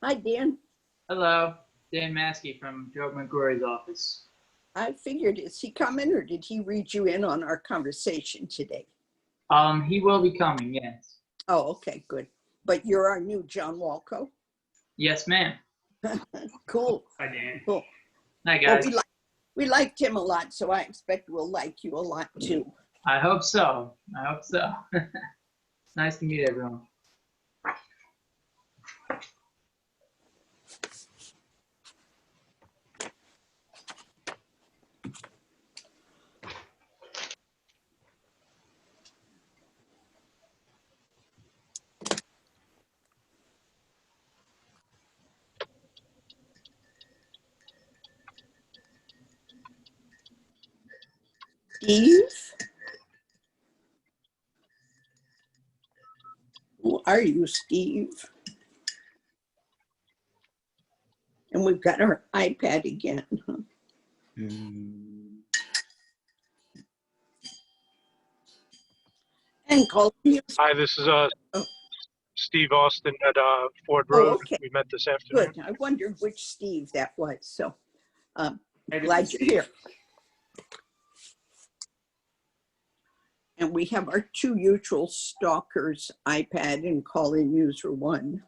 Hi, Dan. Hello, Dan Maskey from Joe McGrory's office. I figured, is he coming or did he read you in on our conversation today? He will be coming, yes. Oh, okay, good. But you're our new John Walco? Yes, ma'am. Cool. Hi, Dan. Cool. Hi, guys. Well, we liked him a lot, so I expect we'll like you a lot too. I hope so. I hope so. It's nice to meet everyone. Steve? Who are you, Steve? And we've got our iPad again. Huh? And call you. Hi, this is Steve Austin at Ford Oh, Road. okay. We met this afternoon. Good. I wondered which Steve that was. So glad you're here. And we have our two usual stalkers, iPad and call-in user one.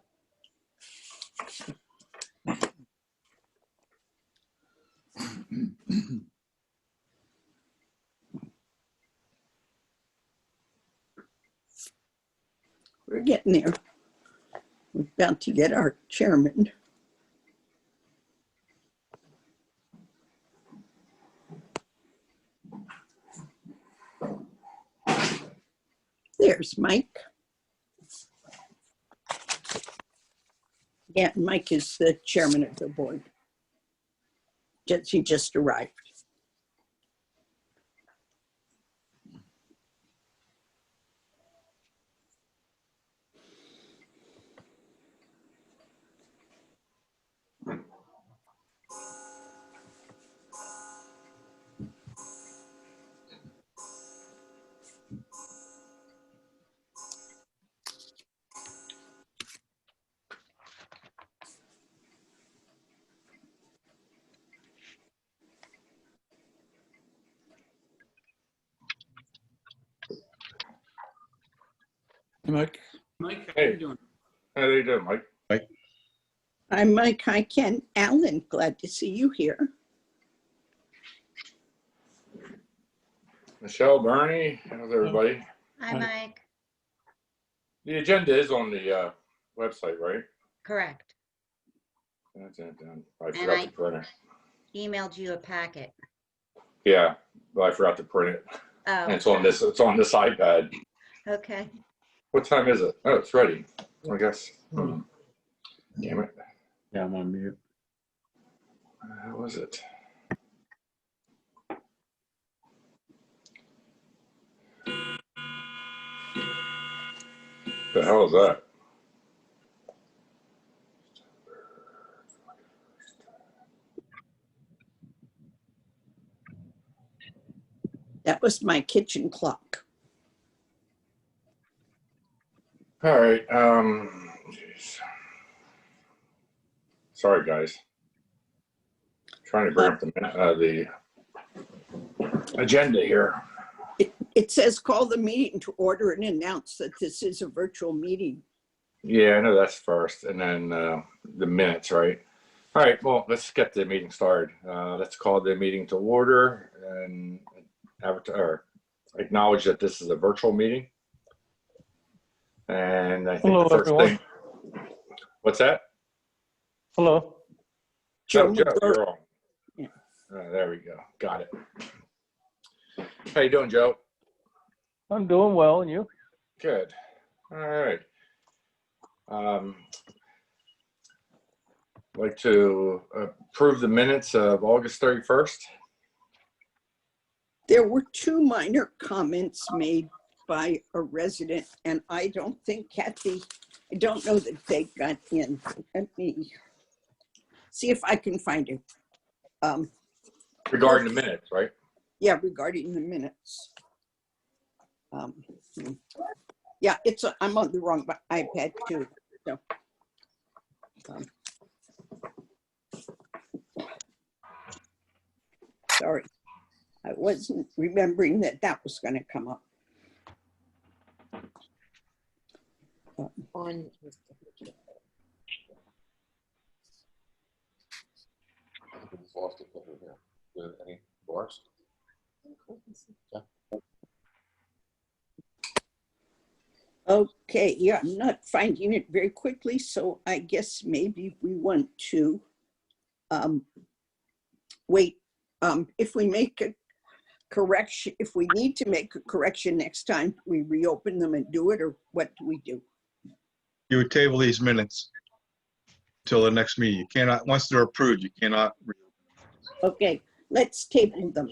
We're getting there. We're about to get our chairman. There's Mike. Yeah, Mike is the chairman of the board. He just arrived. Hey, Mike. Mike, how you doing? How you doing, Mike? I'm Mike. Hi, Ken. Alan, glad to see you here. Michelle, Bernie, how's everybody? Hi, Mike. The agenda is on the website, right? Correct. I forgot to print it. Emailed you a packet. Yeah, but I forgot to print it. Oh. And it's on this iPad. Okay. What time is it? Oh, it's ready. I guess. Damn it. Yeah, I'm on mute. How was it? The hell is that? That was my kitchen clock. All right. Geez. Sorry, guys. Trying to bring up the agenda here. It says call the meeting to order and announce that this is a virtual meeting. Yeah, I know that's first, and then the minutes, right? All right, well, let's get the meeting started. Let's call the meeting to order and acknowledge that this is a virtual meeting. And I think Hello, the first everyone. thing, what's that? Hello. Joe, Joe, you're on. Yeah. There we go. Got it. How you doing, Joe? I'm doing well, and you? Good. All right. Like to approve the minutes of August 31st. there were two minor comments made by a resident, and I don't think Kathy, I don't know that they got in. Let me see if I can find it. Regarding the minutes, right? Yeah, regarding the minutes. Yeah, I'm on the wrong iPad too. So sorry. I wasn't remembering that that was going to come up. On. Lost it over here. With any bars? Yeah. Okay, yeah, I'm not finding it very quickly, so I guess maybe we want to wait. If we make a correction, if we need to make a correction next time, we reopen them and do it, or what do we do? You would table these minutes till the next meeting. You cannot, once they're approved, you cannot. Okay, let's table them.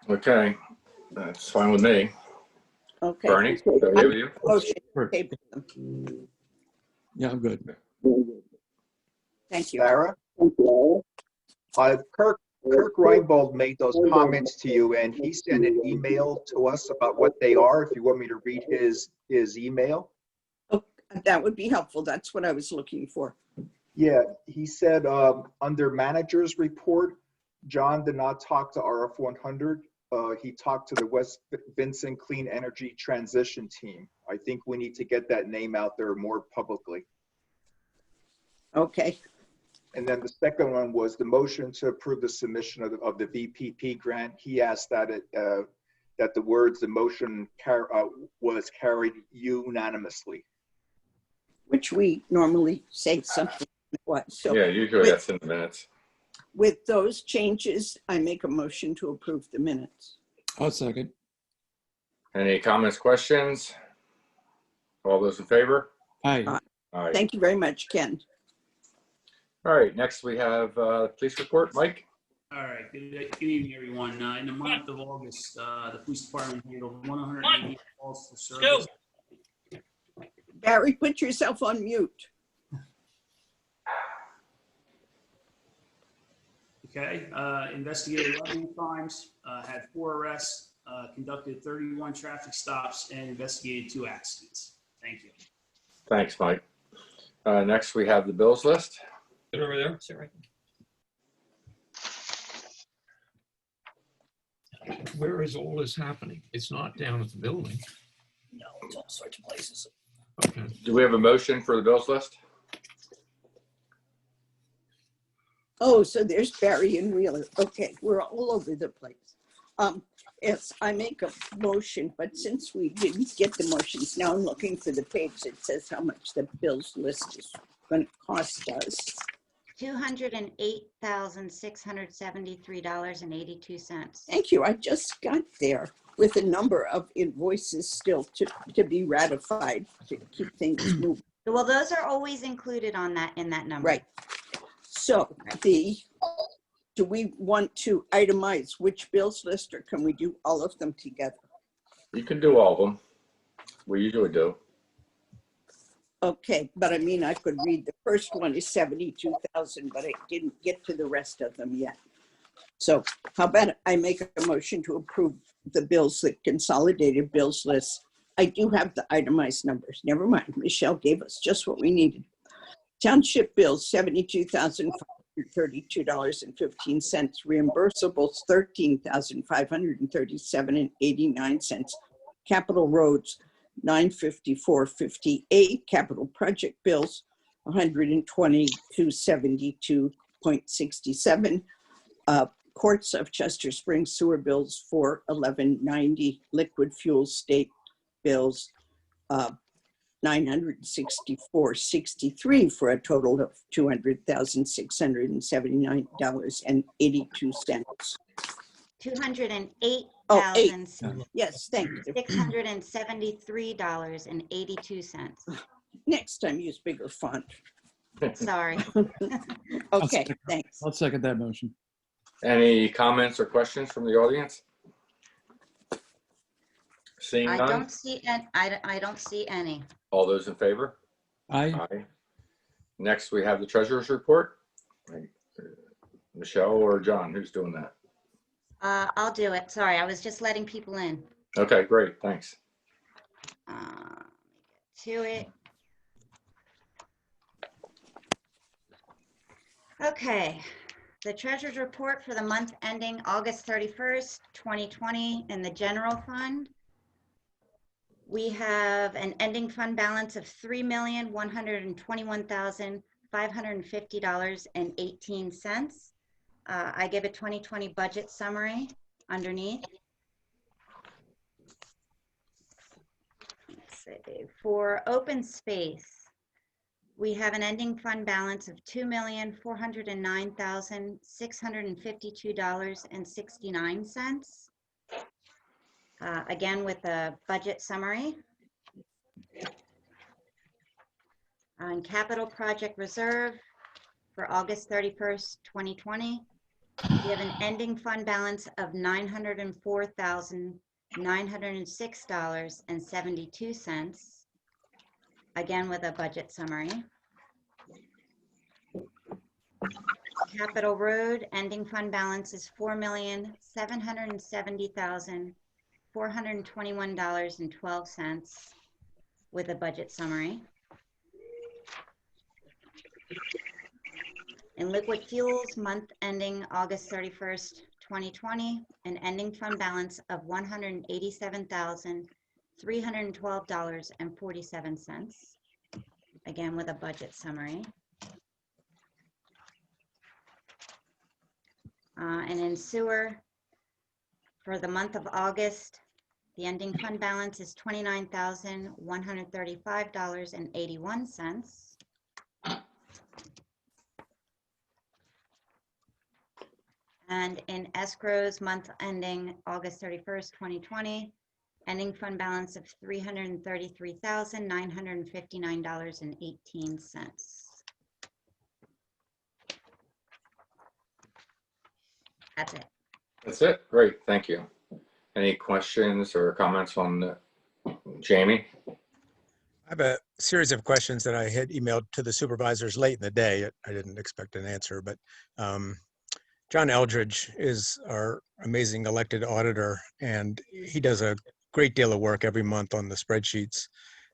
Okay, that's fine with me. Okay. Bernie, is that okay with you? Motion to Sure. table them. Yeah, I'm good. Thank you. Sarah? Kirk Reinbold made those comments to you, and he sent an email to us about what they are. If you want me to read his email. Oh, that would be helpful. That's what I was looking for. Yeah, he said under manager's report, John did not talk to RF100. He talked to the West Vincent Clean Energy Transition Team. I think we need to get that name out there more publicly. Okay. And then the second one was the motion to approve the submission of the VPP grant. He asked that that the words, the motion was carried unanimously. Which we normally say something like what. So Yeah, usually that's in the minutes. with those changes, I make a motion to approve the minutes. I'll second. Any comments, questions? All those in favor? Aye. All right. Thank you very much, Ken. All right, next we have police report. Mike? All right, good evening, everyone. In the month of August, the police department handled 180 calls for service. Barry, put yourself on mute. Okay, investigated 11 crimes, had 4 arrests, conducted 31 traffic stops, and investigated 2 accidents. Thank you. Thanks, Mike. Next we have the bills list. Get over there, sit right there. Where is all this happening? It's not down at the building. No, it's all sorts of places. Okay. Do we have a motion for the bills list? Oh, so there's Barry and Wheeler. Okay, we're all over the place. Yes, I make a motion, but since we didn't get the motions, now I'm looking for the page that says how much the bills list is going to cost us. $208,673.82. Thank you. I just got there with a number of invoices still to be ratified to keep things moving. Well, those are always included on that, in that number. Right. So do we want to itemize which bills list, or can we do all of them together? You can do all of them. We usually do. Okay, but I mean, I could read the first one is 72,000, but I didn't get to the rest of them yet. So how about I make a motion to approve the bills, the consolidated bills list. I do have the itemized numbers. Never mind. Michelle gave us just what we needed. Township bills, $72,532.15. Reimbursables, $13,537.89. Capital roads, $954.58. Capital project bills, $122.72.67. Courts of Chester Springs sewer bills, $411.90. Liquid fuel state bills, $964.63 for a total of $200,679.82. 208,673.82. Yes, thank you. Next time use bigger font. Sorry. Okay, thanks. I'll second that motion. Any comments or questions from the audience? Seeing I none, don't see any. all those in favor? Aye. Aye. Next, we have the treasurer's report. Michelle or John, who's doing that? I'll do it. Sorry, I was just letting people in. Okay, great, thanks. To it. Okay. The treasurer's report for the month ending August 31st, 2020 in the general fund. We have an ending fund balance of $3,121,550.18. I give a 2020 budget summary underneath. Let's see. For open space, we have an ending fund balance of $2,409,652.69. Again, with a budget summary. On capital project reserve for August 31st, 2020, we have an ending fund balance of $904,906.72. Again, with a budget summary. Capital Road ending fund balance is $4,770,421.12 with a budget summary. In liquid fuels, month ending August 31st, 2020, an ending fund balance of $187,312.47. Again, with a budget summary. And in sewer, for the month of August, the ending fund balance is $29,135.81. And in escrows, month ending August 31st, 2020, ending fund balance of $333,959.18. That's it. That's it. Great. Thank you. Any questions or comments on Jamie? I have a series of questions that I had emailed to the supervisors late in the day. I didn't expect an answer, but John Eldridge is our amazing elected auditor, and he does a great deal of work every month on the spreadsheets,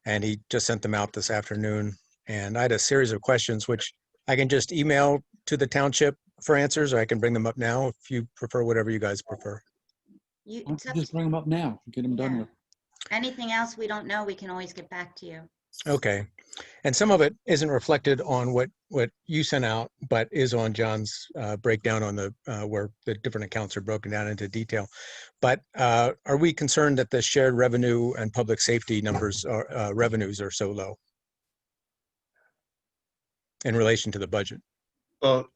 and he just sent them out this afternoon. And I had a series of questions, which I can just email to the township for answers, or I can bring them up now if you prefer, whatever you guys prefer. Why don't you just bring them up now, get them done Yeah. with. Anything else we don't know, we can always get back to you. Okay. And some of it isn't reflected on what you sent out, but is on John's breakdown on the where the different accounts are broken down into detail. But are we concerned that the shared revenue and public safety numbers are revenues are so low in relation to the budget? Well,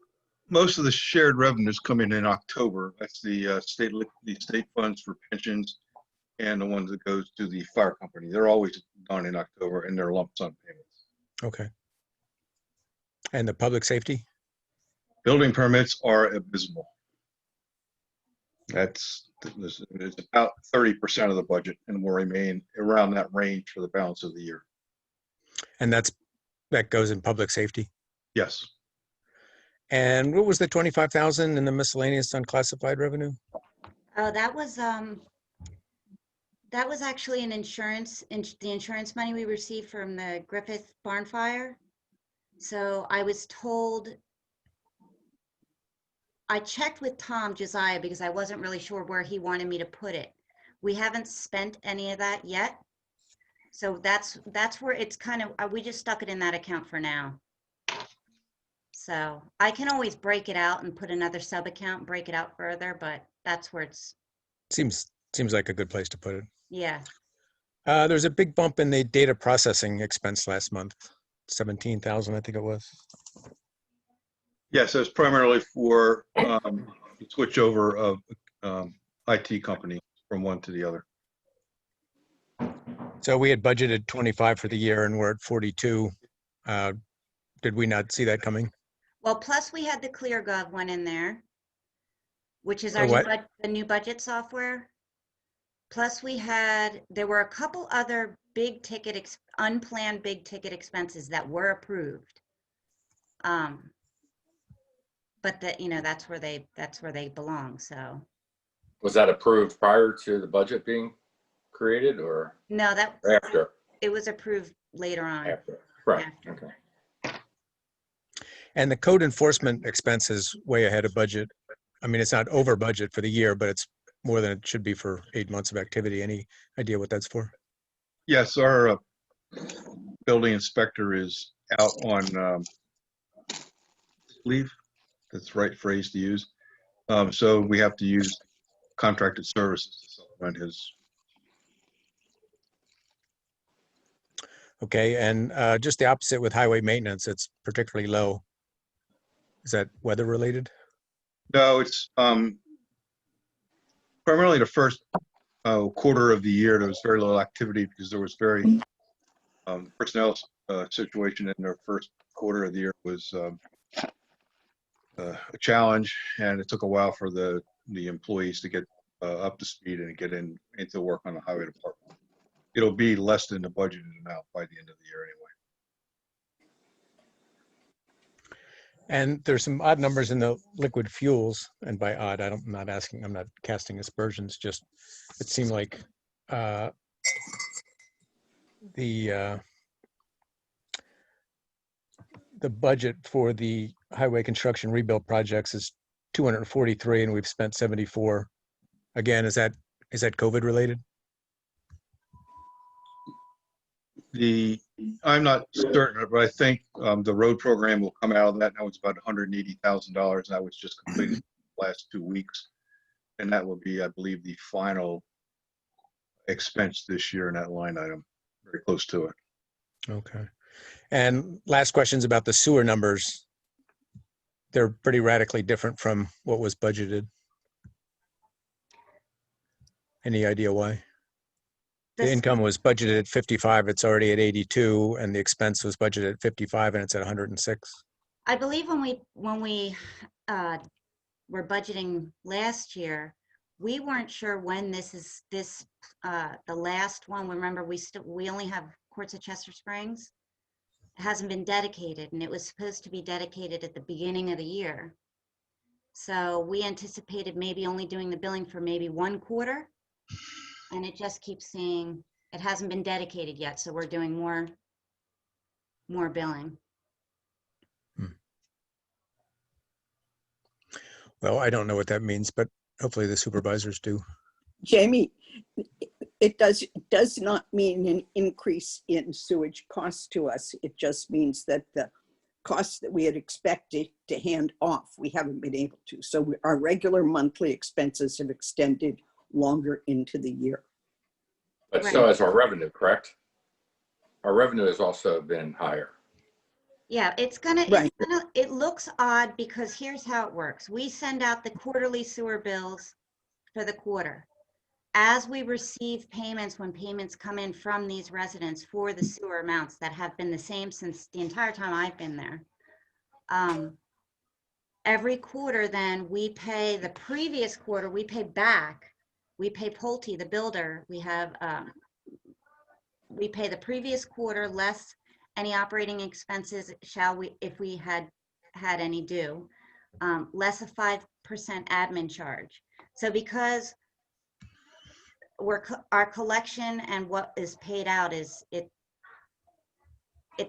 most of the shared revenues come in October. That's the state funds for pensions and the ones that goes to the fire company. They're always done in October, and they're lump sum payments. Okay. And the public safety? Building permits are abysmal. It's about 30% of the budget and will remain around that range for the balance of the year. And that goes in public safety? Yes. And what was the 25,000 in the miscellaneous unclassified revenue? Oh, that was actually an insurance, the insurance money we received from the Griffith barn fire. So I was told, I checked with Tom Josiah because I wasn't really sure where he wanted me to put it. We haven't spent any of that yet. So that's where it's kind of, we just stuck it in that account for now. So I can always break it out and put another sub account, break it out further, but that's where it's. Seems like a good place to put it. Yeah. There's a big bump in the data processing expense last month, 17,000, I think it was. Yes, it's primarily for the switchover of IT company from one to the other. So we had budgeted 25 for the year and we're at 42. Did we not see that coming? Well, plus we had the ClearGov one in there, which is The our what? the new budget software. Plus there were a couple other big ticket, unplanned big ticket expenses that were approved. But that's where they belong. So. Was that approved prior to the budget being created or No, after? it was approved later on. After. Right. After. Okay. And the code enforcement expense is way ahead of budget. I mean, it's not over budget for the year, but it's more than it should be for 8 months of activity. Any idea what that's for? Yes, our building inspector is out on leave. That's the right phrase to use. So we have to use contracted services to supplement his. Okay, and just the opposite with highway maintenance, it's particularly low. Is that weather related? No, it's primarily the first quarter of the year. There was very little activity because there was very personnel situation in their first quarter of the year was a challenge, and it took a while for the employees to get up to speed and get into work on the highway department. It'll be less than the budgeted amount by the end of the year anyway. And there's some odd numbers in the liquid fuels, and by odd, I'm not casting aspersions, just it seemed like the budget for the highway construction rebuild projects is 243 and we've spent 74. Again, is that COVID related? I'm not certain, but I think the road program will come out of that. Now it's about $180,000. That was just completed the last 2 weeks. And that will be, I believe, the final expense this year in that line item, very close to it. Okay. And last question's about the sewer numbers. They're pretty radically different from what was budgeted. Any idea why? The income was budgeted at 55, it's already at 82, and the expense was budgeted at 55 and it's at 106. I believe when we were budgeting last year, we weren't sure when the last one. Remember, we only have Courts of Chester Springs. It hasn't been dedicated, and it was supposed to be dedicated at the beginning of the year. So we anticipated maybe only doing the billing for maybe 1 quarter. And it just keeps saying it hasn't been dedicated yet, so we're doing more billing. Well, I don't know what that means, but hopefully the supervisors do. Jamie, it does not mean an increase in sewage costs to us. It just means that the costs that we had expected to hand off, we haven't been able to. So our regular monthly expenses have extended longer into the year. But so has our revenue, correct? Our revenue has also been higher. Yeah, it looks odd because here's how it works. We send out the quarterly sewer bills for the quarter. As we receive payments, when payments come in from these residents for the sewer amounts that have been the same since the entire time I've been there, every quarter then we pay the previous quarter, we pay back. We pay Pulte, the builder. We pay the previous quarter less any operating expenses, if we had any due, less a 5% admin charge. So because our collection and what is paid out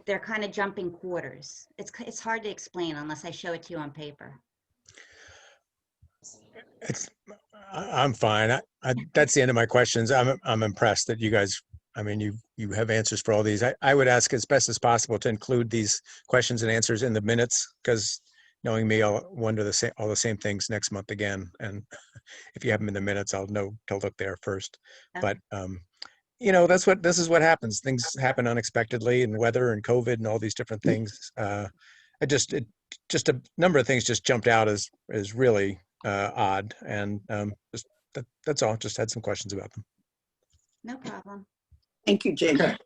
they're kind of jumping quarters. It's hard to explain unless I show it to you on paper. I'm fine. That's the end of my questions. I'm impressed that you guys, I mean, you have answers for all these. I would ask as best as possible to include these questions and answers in the minutes, because knowing me, I'll wonder all the same things next month again. And if you have them in the minutes, I'll know to look there first. Okay. But this is what happens. Things happen unexpectedly, and weather and COVID and all these different things. Just a number of things just jumped out as really odd, and that's all. Just had some questions about them. No problem. Thank you, Jamie. Okay.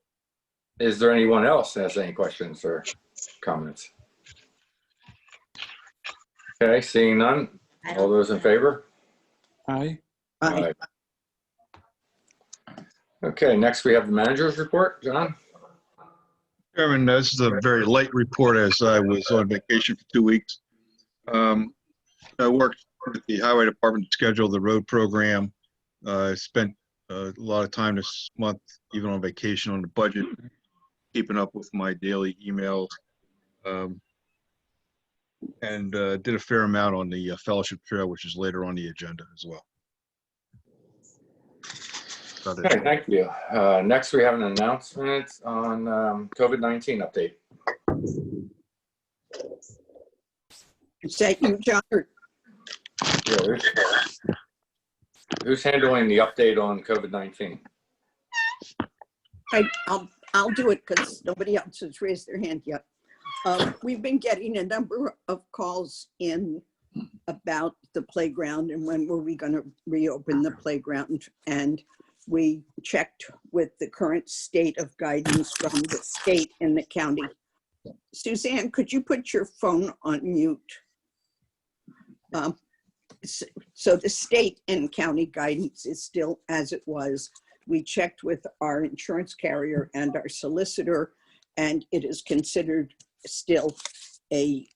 Is there anyone else that has any questions or comments? Okay, seeing none. All those in favor? Aye. Aye. Okay, next we have the manager's report. John? Chairman, this is a very light report as I was on vacation for 2 weeks. I worked with the highway department to schedule the road program. I spent a lot of time this month, even on vacation, on the budget, keeping up with my daily emails. and did a fair amount on the Fellowship Trail, which is later on the agenda as well. About it. Okay, thank you. Next, we have an announcement on COVID-19 update. Is that you, John? Or Yeah, who's handling the update on COVID-19? I'll do it because nobody else has raised their hand yet. We've been getting a number of calls in about the playground and when were we going to reopen the playground. And we checked with the current state of guidance from the state and the county. Suzanne, could you put your phone on mute? So the state and county guidance is still as it was. We checked with our insurance carrier and our solicitor, and it is considered still a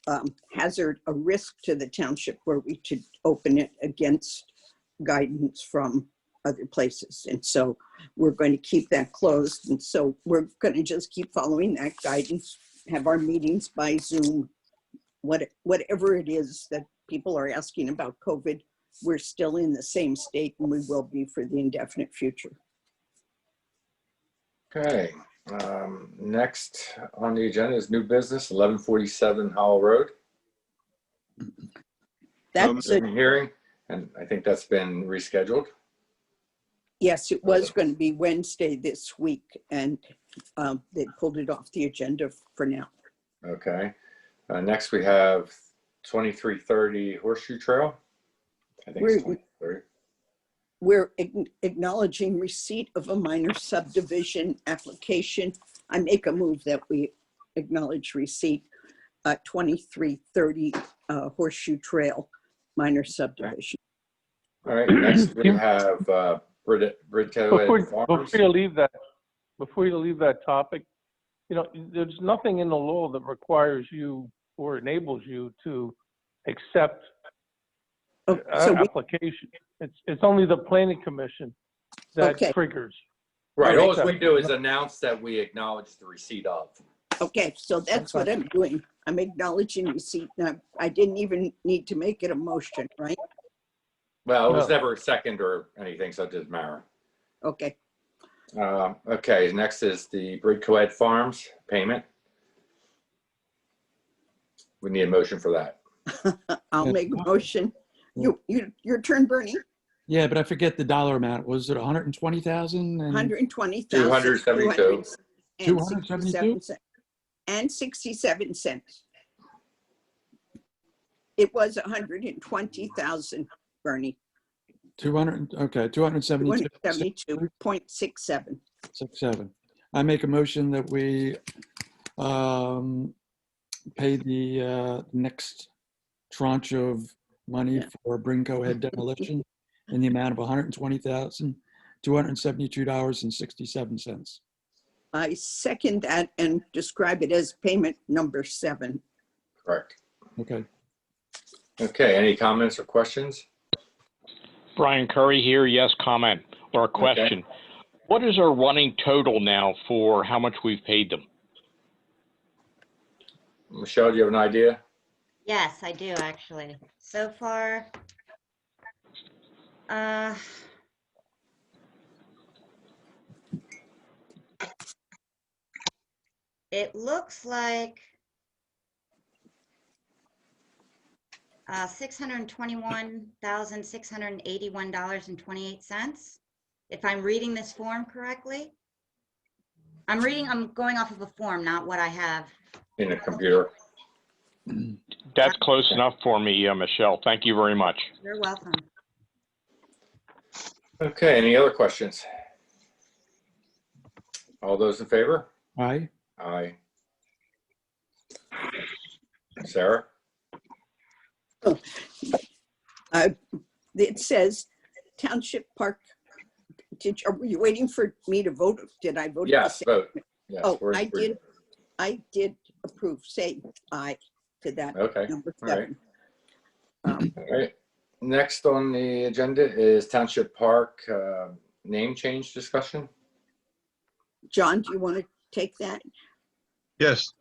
hazard, a risk to the township where we should open it against guidance from other places. And so we're going to keep that closed. And so we're going to just keep following that guidance, have our meetings by Zoom, whatever it is that people are asking about COVID, we're still in the same state and we will be for the indefinite future. Okay, next on the agenda is new business, 1147 Howell Road. That's a, hearing, and I think that's been rescheduled. yes, it was going to be Wednesday this week and they pulled it off the agenda for now. Okay, next we have 2330 Horseshoe Trail. I think it's 2330. We're acknowledging receipt of a minor subdivision application. I make a move that we acknowledge receipt 2330 Horseshoe Trail minor subdivision. All right, next we have Bridco Farms. Before you leave that topic, you know, there's nothing in the law that requires you or enables you to accept application. It's only the planning commission that triggers. Right, all we do is announce that we acknowledge the receipt of. Okay, so that's what I'm doing. I'm acknowledging receipt. Now, I didn't even need to make it a motion, right? Well, it was never a second or anything, so it doesn't matter. Okay. Okay, next is the Bridco Farms payment. We need a motion for that. I'll make a motion. Your turn, Bernie. Yeah, but I forget the dollar amount. Was it 120,000? 120,000. 272. 272? And 67 cents. It was 120,000, Bernie. 200. Okay, 272. 272.67. 67. I make a motion that we pay the next tranche of money for Brinco Head demolition in the amount of $120,272.67. I second that and describe it as payment number 7. Correct. Okay. Okay, any comments or questions? Brian Curry here. Yes, comment or a question. Okay. What is our running total now for how much we've paid them? Michelle, do you have an idea? Yes, I do actually. So far, it looks like $621,681.28. If I'm reading this form correctly. I'm going off of a form, not what I have. In a computer. That's close enough for me, Michelle. Thank you very much. You're welcome. Okay, any other questions? All those in favor? Aye. Aye. Sarah? It says Township Park. Were you waiting for me to vote? Did I vote? Yes, vote. Yes, oh, I did approve. Say aye to that. Okay. Number 7. All right. Next on the agenda is Township Park name change discussion. John, do you want to take that? Yes.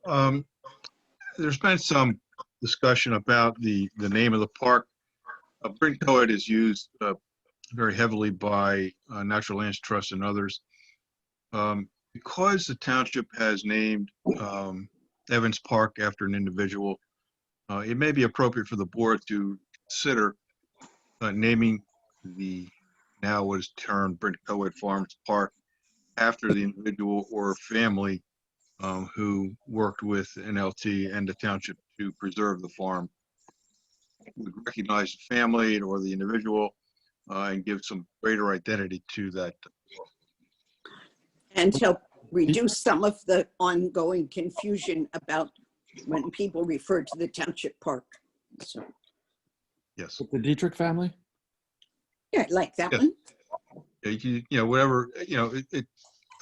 There's been some discussion about the name of the park. Bryn Coed is used very heavily by Natural Lands Trust and others. Because the township has named Evans Park after an individual, it may be appropriate for the board to consider naming the now what is termed Bryn Coed Farms Park after the individual or family who worked with NLT and the township to preserve the farm. We recognize the family or the individual and give some greater identity to that. And help reduce some of the ongoing confusion about when people refer to the township park. So, Yes. With the Dietrich family? yeah, I like that Yes. one. Yeah, whatever, it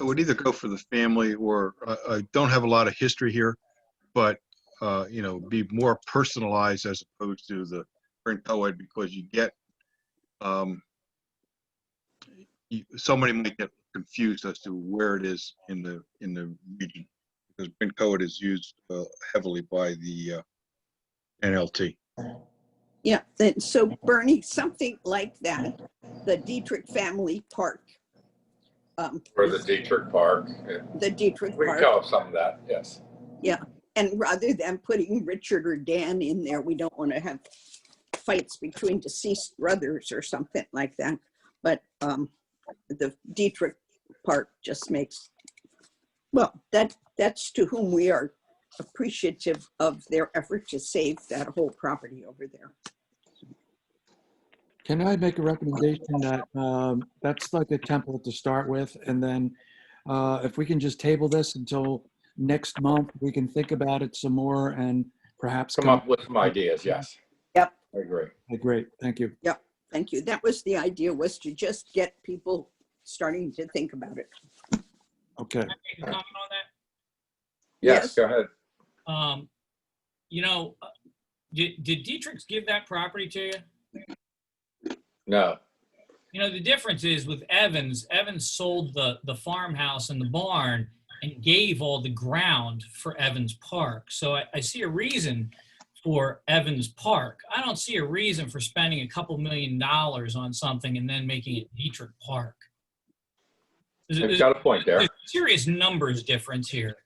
would either go for the family or I don't have a lot of history here, but, be more personalized as opposed to the Bryn Coed, because you get, somebody might get confused as to where it is in the region, because Bryn Coed is used heavily by the NLT. Yeah, then, so Bernie, something like that, the Dietrich family park. Or the Dietrich Park. The Dietrich We can park. call it some of that, yes. Yeah, and rather than putting Richard or Dan in there, we don't want to have fights between deceased brothers or something like that. But the Dietrich Park just makes, well, that's to whom we are appreciative of their effort to save that whole property over there. Can I make a recommendation that that's like a template to start with, and then if we can just table this until next month, we can think about it some more and perhaps Come up with some ideas, yes. Yep. I agree. Okay, great, thank you. Yep, thank you. That was the idea, was to just get people starting to think about it. Okay. Can I make a comment on that? Yes, go ahead. Did Dietrich's give that property to you? No. The difference is with Evans sold the farmhouse and the barn and gave all the ground for Evans Park. So I see a reason for Evans Park. I don't see a reason for spending a couple $1 million on something and then making it Dietrich Park. You've got a point there. There's a serious numbers difference here.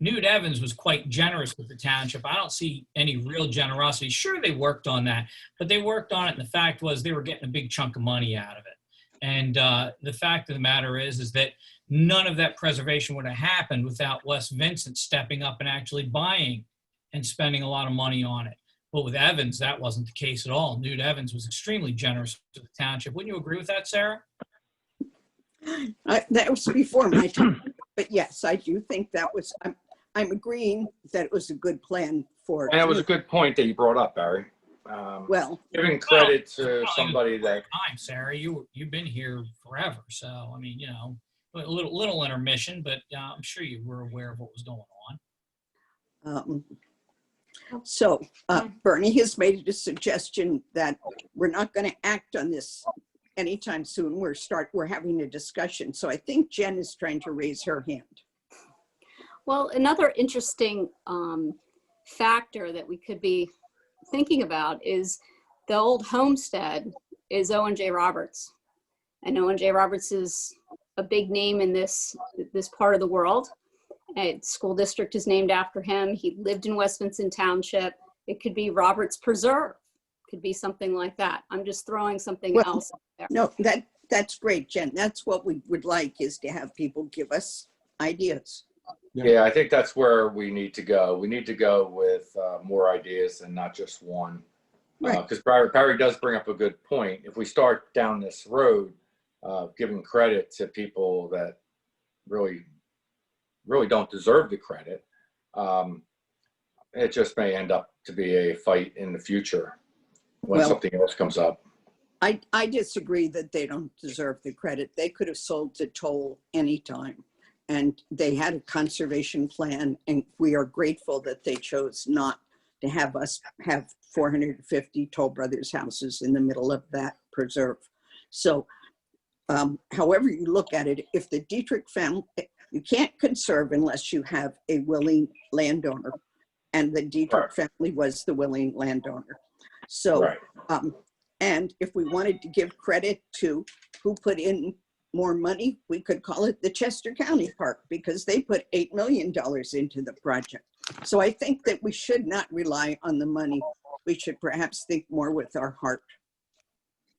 Newt Evans was quite generous with the township. I don't see any real generosity. Sure, they worked on that, but they worked on it, and the fact was they were getting a big chunk of money out of it. And the fact of the matter is that none of that preservation would have happened without Wes Vincent stepping up and actually buying and spending a lot of money on it. But with Evans, that wasn't the case at all. Newt Evans was extremely generous to the township. Wouldn't you agree with that, Sarah? That was before my time, but yes, I do think that was, I'm agreeing that it was a good plan for. And that was a good point that you brought up, Barry. Well, giving credit to somebody that. Time, Sarah, you've been here forever, so I mean, a little intermission, but I'm sure you were aware of what was going on. So Bernie has made a suggestion that we're not going to act on this anytime soon. We're having a discussion. So I think Jen is trying to raise her hand. Well, another interesting factor that we could be thinking about is the old homestead is Owen J. Roberts. And Owen J. Roberts is a big name in this part of the world. A school district is named after him. He lived in West Vincent Township. It could be Roberts Preserve. Could be something like that. I'm just throwing something else out there. No, that's great, Jen. That's what we would like, is to have people give us ideas. Yeah, I think that's where we need to go. We need to go with more ideas and not just one. Because Barry does bring up a good point. If we start down this road, giving credit to people that really don't deserve the credit, it just may end up to be a fight in the future when something else comes up. I disagree that they don't deserve the credit. They could have sold the toll anytime. And they had a conservation plan, and we are grateful that they chose not to have us have 450 Toll Brothers houses in the middle of that preserve. So however you look at it, if the Dietrich family, you can't conserve unless you have a willing landowner. and the Dietrich family was the willing landowner. So, Right. and if we wanted to give credit to who put in more money, we could call it the Chester County Park because they put $8 million into the project. So I think that we should not rely on the money. We should perhaps think more with our heart.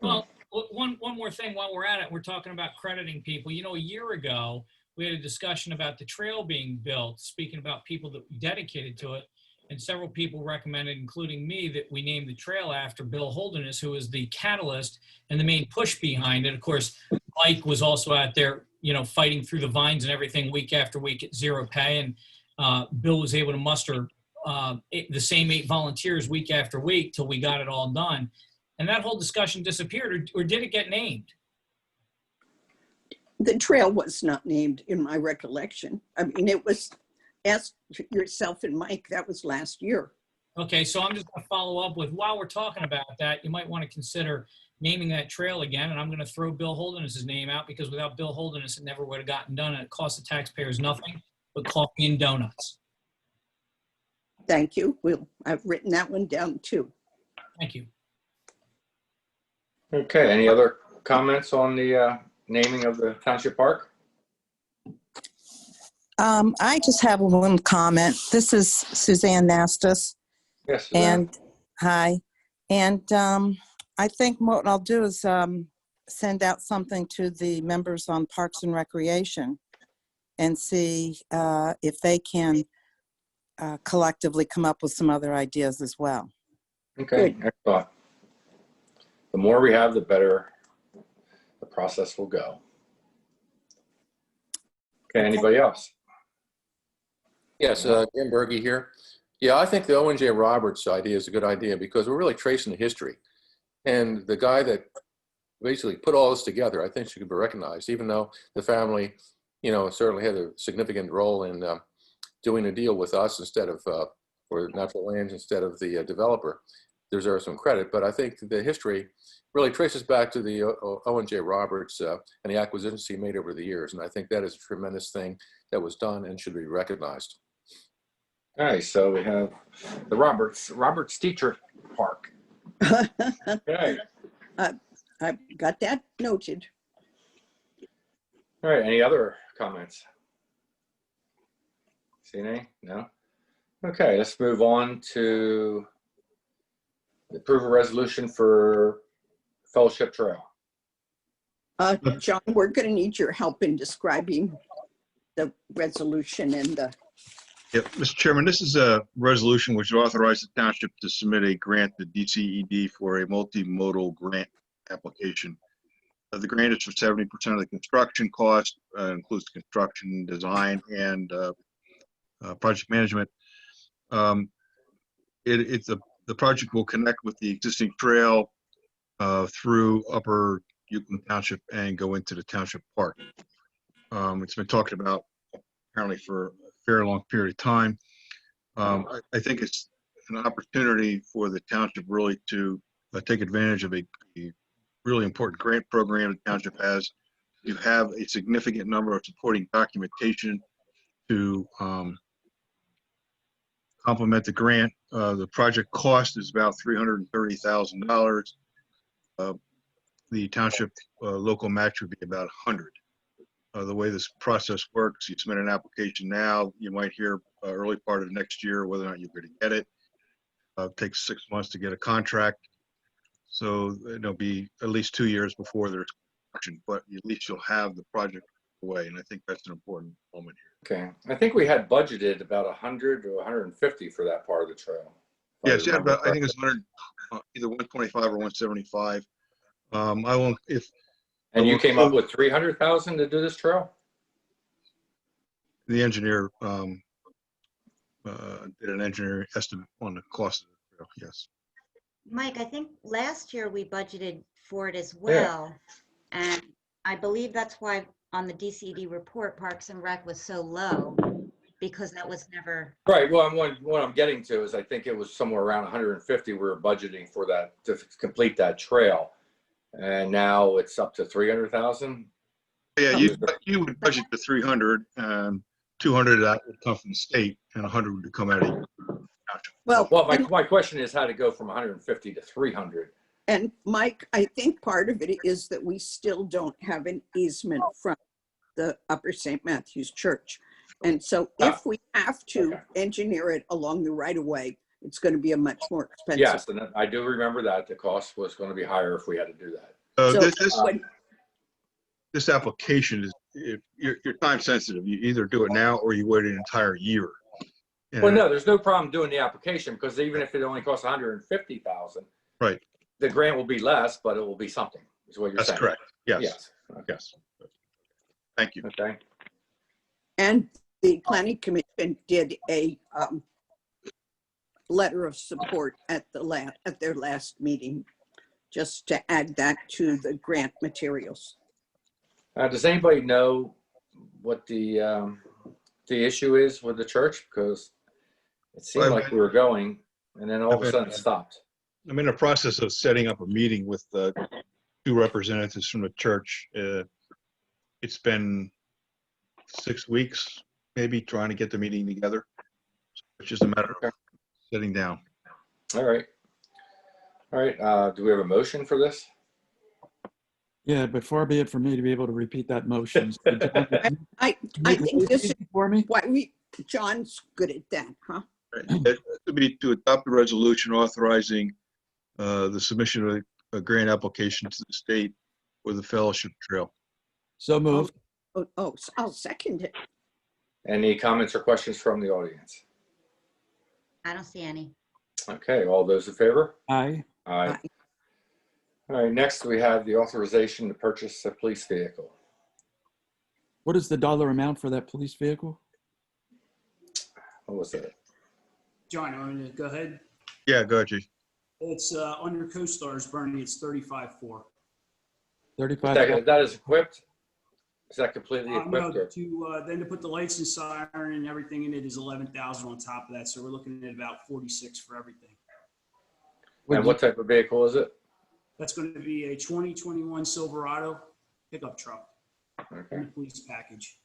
Well, one more thing while we're at it, we're talking about crediting people. You know, a year ago, we had a discussion about the trail being built, speaking about people that dedicated to it. And several people recommended, including me, that we name the trail after Bill Holderness, who was the catalyst and the main push behind it. Of course, Mike was also out there, you know, fighting through the vines and everything week after week at zero pay. And Bill was able to muster the same 8 volunteers week after week till we got it all done. And that whole discussion disappeared, or did it get named? The trail was not named in my recollection. I mean, it was, ask yourself and Mike, that was last year. Okay, so I'm just going to follow up with, while we're talking about that, you might want to consider naming that trail again. And I'm going to throw Bill Holderness's name out because without Bill Holderness, it never would have gotten done. And it cost the taxpayers nothing but coffee and donuts. Thank you. I've written that one down too. Thank you. Okay, any other comments on the naming of the township park? I just have one comment. This is Suzanne Nastas. Yes, Suzanne. And hi. And I think what I'll do is send out something to the members on Parks and Recreation and see if they can collectively come up with some other ideas as well. Okay, excellent. The more we have, the better the process will go. Okay, anybody else? Yes, Jim Berge here. Yeah, I think the Owen J. Roberts idea is a good idea because we're really tracing the history. And the guy that basically put all this together, I think should be recognized, even though the family, you know, certainly had a significant role in doing a deal with us instead of, or Natural Lands instead of the developer. Deserves some credit, but I think the history really traces back to the Owen J. Roberts and the acquisitions he made over the years. And I think that is a tremendous thing that was done and should be recognized. All right, so we have the Roberts Teacher Park. Okay. I've got that noted. All right, any other comments? See any? No? Okay, let's move on to approve a resolution for Fellowship Trail. John, we're going to need your help in describing the resolution and the. Yep, Mr. Chairman, this is a resolution which authorizes the township to submit a grant to DCED for a multimodal grant application. The grant is for 70% of the construction cost, includes construction, design, and project management. The project will connect with the existing trail through Upper Euclid Township and go into the township park. It's been talked about apparently for a very long period of time. I think it's an opportunity for the township really to take advantage of a really important grant program the township has. You have a significant number of supporting documentation to complement the grant. The project cost is about $330,000. The township local match would be about 100. The way this process works, you submit an application now, you might hear early part of next year whether or not you're going to get it. It takes 6 months to get a contract. So it'll be at least 2 years before there's construction, but at least you'll have the project away. And I think that's an important moment here. Okay, I think we had budgeted about 100 or 150 for that part of the trail. Yes, yeah, but I think it's 100, either 125 or 175. I won't, if. And you came up with 300,000 to do this trail? The engineer did an engineering estimate on the cost of the trail, yes. Mike, I think last year we budgeted for it as well. Yeah. And I believe that's why on the DCD report, Parks and Rec was so low, because that was never. Right, well, what I'm getting to is I think it was somewhere around 150 we were budgeting for that, to complete that trail. And now it's up to 300,000. Yeah, you would budget the 300, and 200 of that would come from the state, and 100 would come out of you. Well, Well, my question is how to go from 150 to 300. and Mike, I think part of it is that we still don't have an easement from the Upper St. Matthew's Church. And so if we have to engineer it along the right of way, it's going to be a much more expensive. Yes, and I do remember that the cost was going to be higher if we had to do that. So This application is, if you're time sensitive, you either do it now or you wait an entire year. Well, no, there's no problem doing the application because even if it only costs 150,000, right, the grant will be less, but it will be something. Is what you're that's saying? correct. Yes. Yes. Yes. Thank you. Okay. And the Planning Commission did a letter of support at their last meeting, just to add that to the grant materials. Does anybody know what the issue is with the church? Because it seemed like we were going, and then all of a sudden it stopped. I'm in the process of setting up a meeting with two representatives from the church. It's been 6 weeks, maybe, trying to get the meeting together. So it's just a matter of sitting down. All right. All right. Do we have a motion for this? Yeah, but far be it for me to be able to repeat that motion. I think this is for me. why John's good at that, huh? To be to adopt a resolution authorizing the submission of a grant application to the state for the fellowship trail. So moved. Oh, I'll second it. Any comments or questions from the audience? I don't see any. Okay, all those in favor? Aye. Aye. All right, next we have the authorization to purchase a police vehicle. What is the dollar amount for that police vehicle? What was it? John, I'm going to go ahead. Yeah, go ahead, Chief. It's under CoStar's, Bernie. It's 35.4. 35. That is equipped? Is that completely equipped? No, Or? then to put the lights and siren and everything in it is 11,000 on top of that. So we're looking at about 46 for everything. And what type of vehicle is it? That's going to be a 2021 Silverado pickup truck. Okay. In the police package.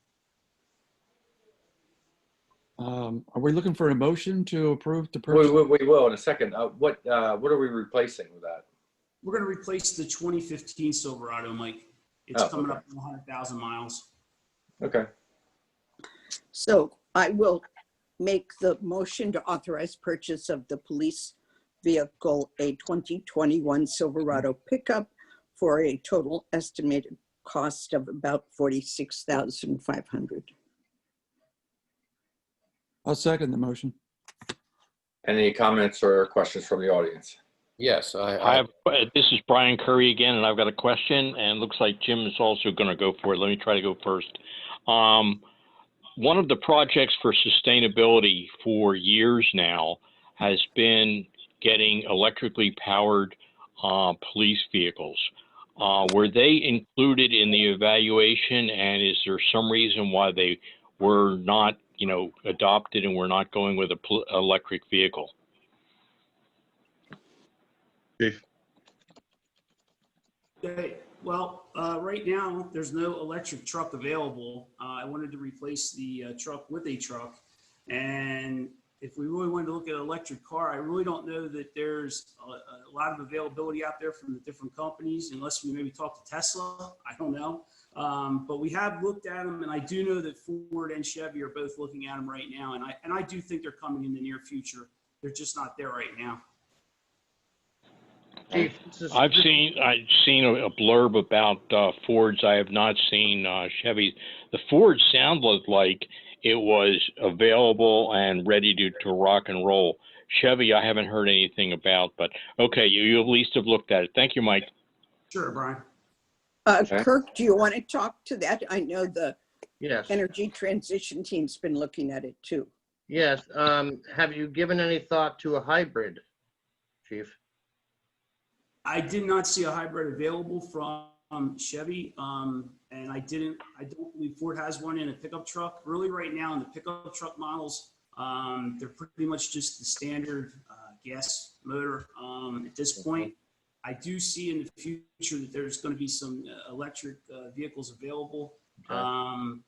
Are we looking for a motion to approve to purchase? We will in a second. What are we replacing with that? We're going to replace the 2015 Silverado, Mike. It's coming up to 100,000 miles. Okay. So I will make the motion to authorize purchase of the police vehicle, a 2021 Silverado pickup, for a total estimated cost of about $46,500. I'll second the motion. Any comments or questions from the audience? Yes, I have, this is Brian Curry again, and I've got a question, and it looks like Jim is also going to go for it. Let me try to go first. One of the projects for sustainability for years now has been getting electrically powered police vehicles. Were they included in the evaluation, and is there some reason why they were not, adopted and we're not going with an electric vehicle? Chief. Okay, well, right now, there's no electric truck available. I wanted to replace the truck with a truck. And if we really wanted to look at an electric car, I really don't know that there's a lot of availability out there from the different companies, unless we maybe talk to Tesla. I don't know. But we have looked at them, and I do know that Ford and Chevy are both looking at them right now. And I do think they're coming in the near future. They're just not there right now. I've seen a blurb about Fords. I have not seen Chevys. The Ford sounded like it was available and ready to rock and roll. Chevy, I haven't heard anything about, but okay, you at least have looked at it. Thank you, Mike. Sure, Brian. Kirk, do you want to talk to that? I know the Yes. energy transition team's been looking at it too. Yes. Have you given any thought to a hybrid, Chief? I did not see a hybrid available from Chevy, and I don't believe Ford has one in a pickup truck. Really, right now in the pickup truck models, they're pretty much just the standard gas motor. At this point, I do see in the future that there's going to be some electric vehicles available. Okay.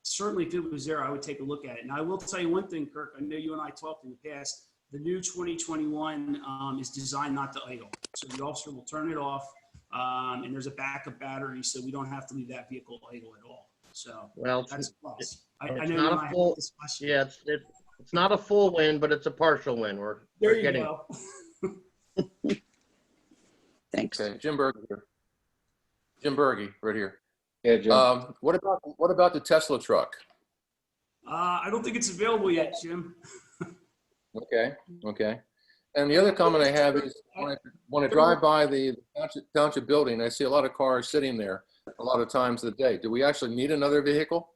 Certainly, if it was there, I would take a look at it. Now, I will tell you one thing, Kirk. I know you and I talked in the past. The new 2021 is designed not to idle. So the officer will turn it off, and there's a backup battery, so we don't have to leave that vehicle idle at all. So Well, that's a plus. I it's know not you a might full- have discussion. yeah, it's not a full win, but it's a partial win. We're There you getting go. Thanks. Okay, Jim Berge here. Jim Berge, right here. Yeah, Jim. What about the Tesla truck? I don't think it's available yet, Jim. Okay. And the other comment I have is when I drive by the township building, I see a lot of cars sitting there a lot of times of the day. Do we actually need another vehicle?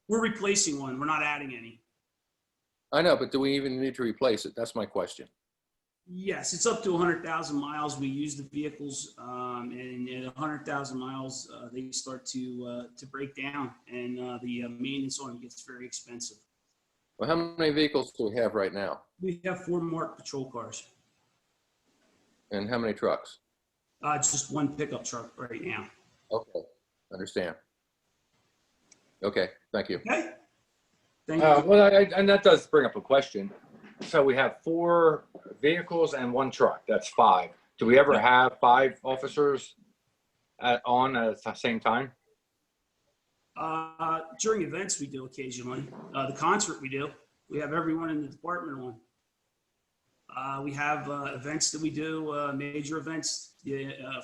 We're replacing one. We're not adding any. I know, but do we even need to replace it? That's my question. Yes, it's up to 100,000 miles. We use the vehicles, and at 100,000 miles, they start to break down, and the maintenance on them gets very expensive. Well, how many vehicles do we have right now? We have 4 marked patrol cars. And how many trucks? Just 1 pickup truck right now. Okay, understand. Okay, thank you. Okay. Thank you. Well, and that does bring up a question. So we have 4 vehicles and 1 truck. That's 5. Do we ever have 5 officers on at the same time? During events, we do occasionally. The concert, we do. We have everyone in the department on. We have events that we do, major events,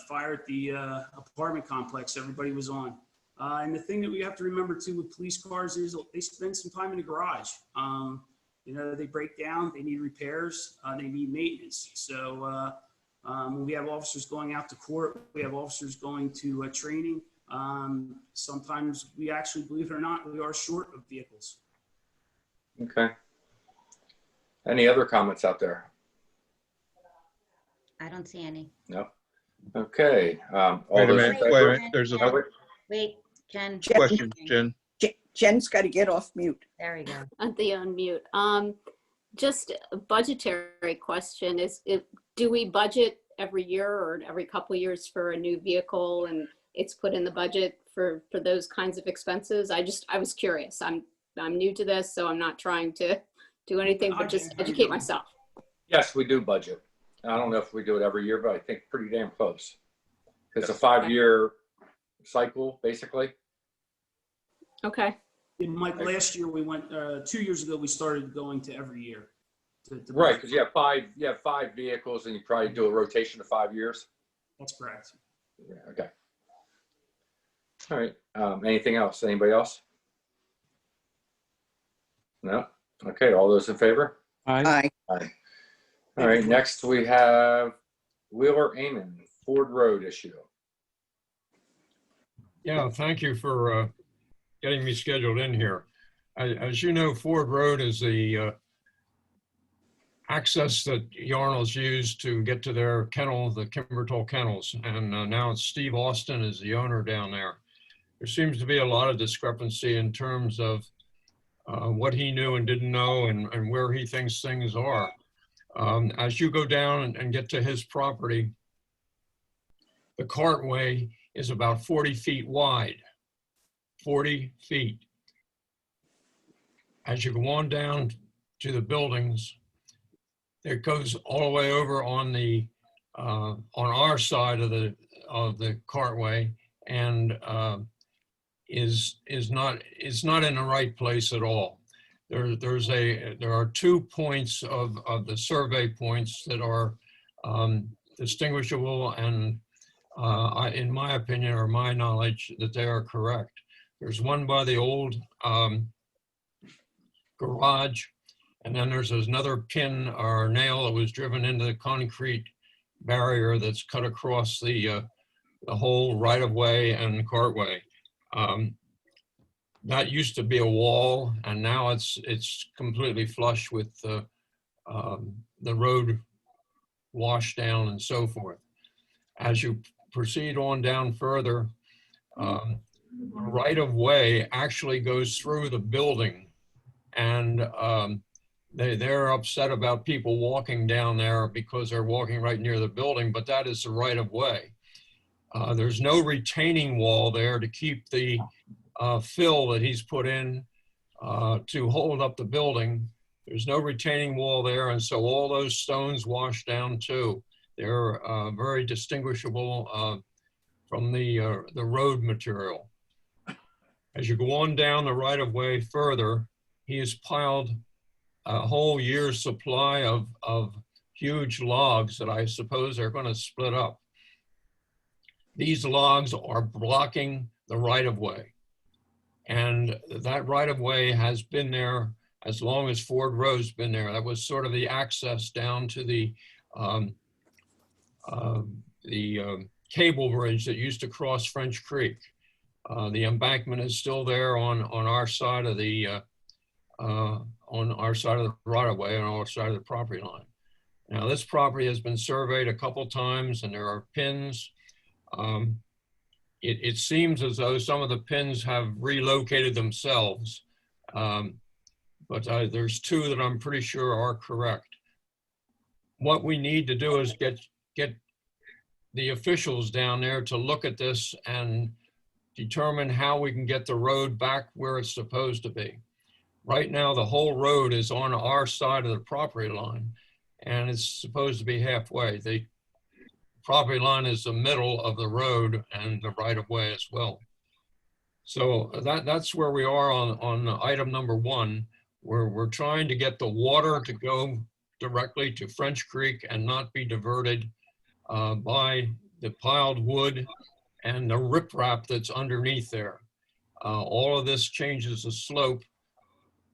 fire at the apartment complex. Everybody was on. And the thing that we have to remember too with police cars is they spend some time in the garage. They break down, they need repairs, they need maintenance. So when we have officers going out to court, we have officers going to training. Sometimes we actually, believe it or not, we are short of vehicles. Okay. Any other comments out there? I don't see any. No. Okay. Wait a minute. There's a Wait, Jen. question, Jen. Jen's got to get off mute. There we go. At the unmute. Just a budgetary question do we budget every year or every couple years for a new vehicle and it's put in the budget for those kinds of expenses? I was curious. I'm new to this, so I'm not trying to do anything, but just educate myself. Yes, we do budget. I don't know if we do it every year, but I think pretty damn close. It's a 5-year cycle, basically. Okay. And Mike, last year we went, 2 years ago, we started going to every year. Right, because you have 5 vehicles and you probably do a rotation of 5 years. That's correct. Yeah, okay. All right. Anything else? Anybody else? No? Okay, all those in favor? Aye. Aye. All right, next we have Wheeler Amon, Ford Road issue. Yeah, thank you for getting me scheduled in here. As you know, Ford Road is the access that Yarnells use to get to their kennel, the Kimbertall Kennels, and now it's Steve Austin is the owner down there. There seems to be a lot of discrepancy in terms of what he knew and didn't know and where he thinks things are. As you go down and get to his property, the cartway is about 40 feet wide, 40 feet. As you go on down to the buildings, it goes all the way over on the on our side of the cartway, and is not in the right place at all. There are 2 points of the survey points that are distinguishable, and in my opinion or my knowledge that they are correct. There's one by the old garage, and then there's another pin or nail that was driven into the concrete barrier that's cut across the whole right-of-way and cartway. That used to be a wall, and now it's completely flush with the road washed down and so forth. As you proceed on down further, right-of-way actually goes through the building, and they're upset about people walking down there because they're walking right near the building, but that is the right-of-way. There's no retaining wall there to keep the fill that he's put in to hold up the building. There's no retaining wall there, and so all those stones wash down too. They're very distinguishable from the road material. As you go on down the right of way further, he has piled a whole year's supply of huge logs that I suppose are going to split up. These logs are blocking the right of way. And that right of way has been there as long as Ford Road's been there. That was sort of the access down to the cable bridge that used to cross French Creek. The embankment is still there on our side of the right of way, on our side of the property line. Now, this property has been surveyed a couple times, and there are pins. It seems as though some of the pins have relocated themselves, but there's two that I'm pretty sure are correct. What we need to do is get the officials down there to look at this and determine how we can get the road back where it's supposed to be. Right now, the whole road is on our side of the property line, and it's supposed to be halfway. The property line is the middle of the road and the right of way as well. So that's where we are on item number 1, where we're trying to get the water to go directly to French Creek and not be diverted by the piled wood and the riprap that's underneath there. All of this changes the slope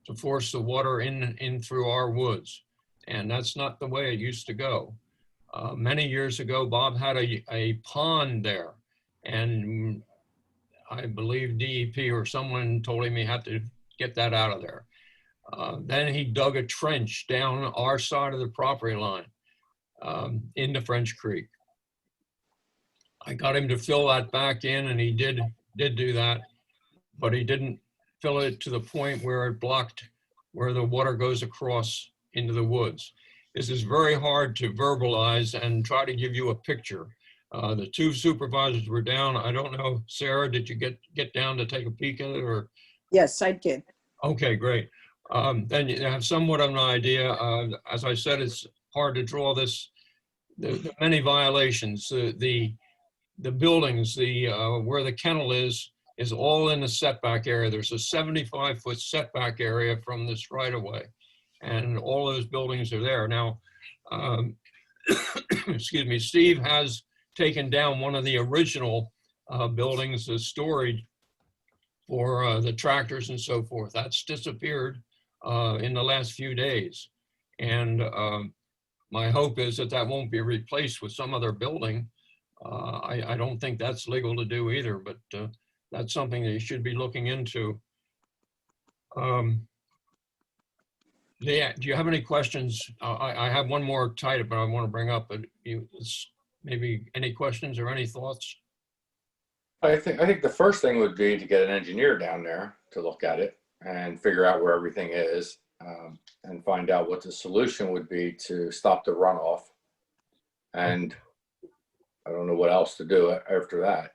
to force the water in through our woods. And that's not the way it used to go. Many years ago, Bob had a pond there, and I believe DEP or someone told him he had to get that out of there. Then he dug a trench down our side of the property line into French Creek. I got him to fill that back in, and he did do that, but he didn't fill it to the point where it blocked where the water goes across into the woods. This is very hard to verbalize and try to give you a picture. The 2 supervisors were down. I don't know, Sarah, did you get down to take a peek at it, or? Yes, I did. Okay, great. Then you have somewhat of an idea. As I said, it's hard to draw this, the many violations. The buildings, where the kennel is all in the setback area. There's a 75-foot setback area from this right of way, and all those buildings are there. Now, excuse me, Steve has taken down one of the original buildings, the storage for the tractors and so forth. That's disappeared in the last few days. And my hope is that that won't be replaced with some other building. I don't think that's legal to do either, but that's something that you should be looking into. Yeah, do you have any questions? I have one more title, but I want to bring up, but maybe any questions or any thoughts? I think the first thing would be to get an engineer down there to look at it and figure out where everything is, and find out what the solution would be to stop the runoff. And I don't know what else to do after that.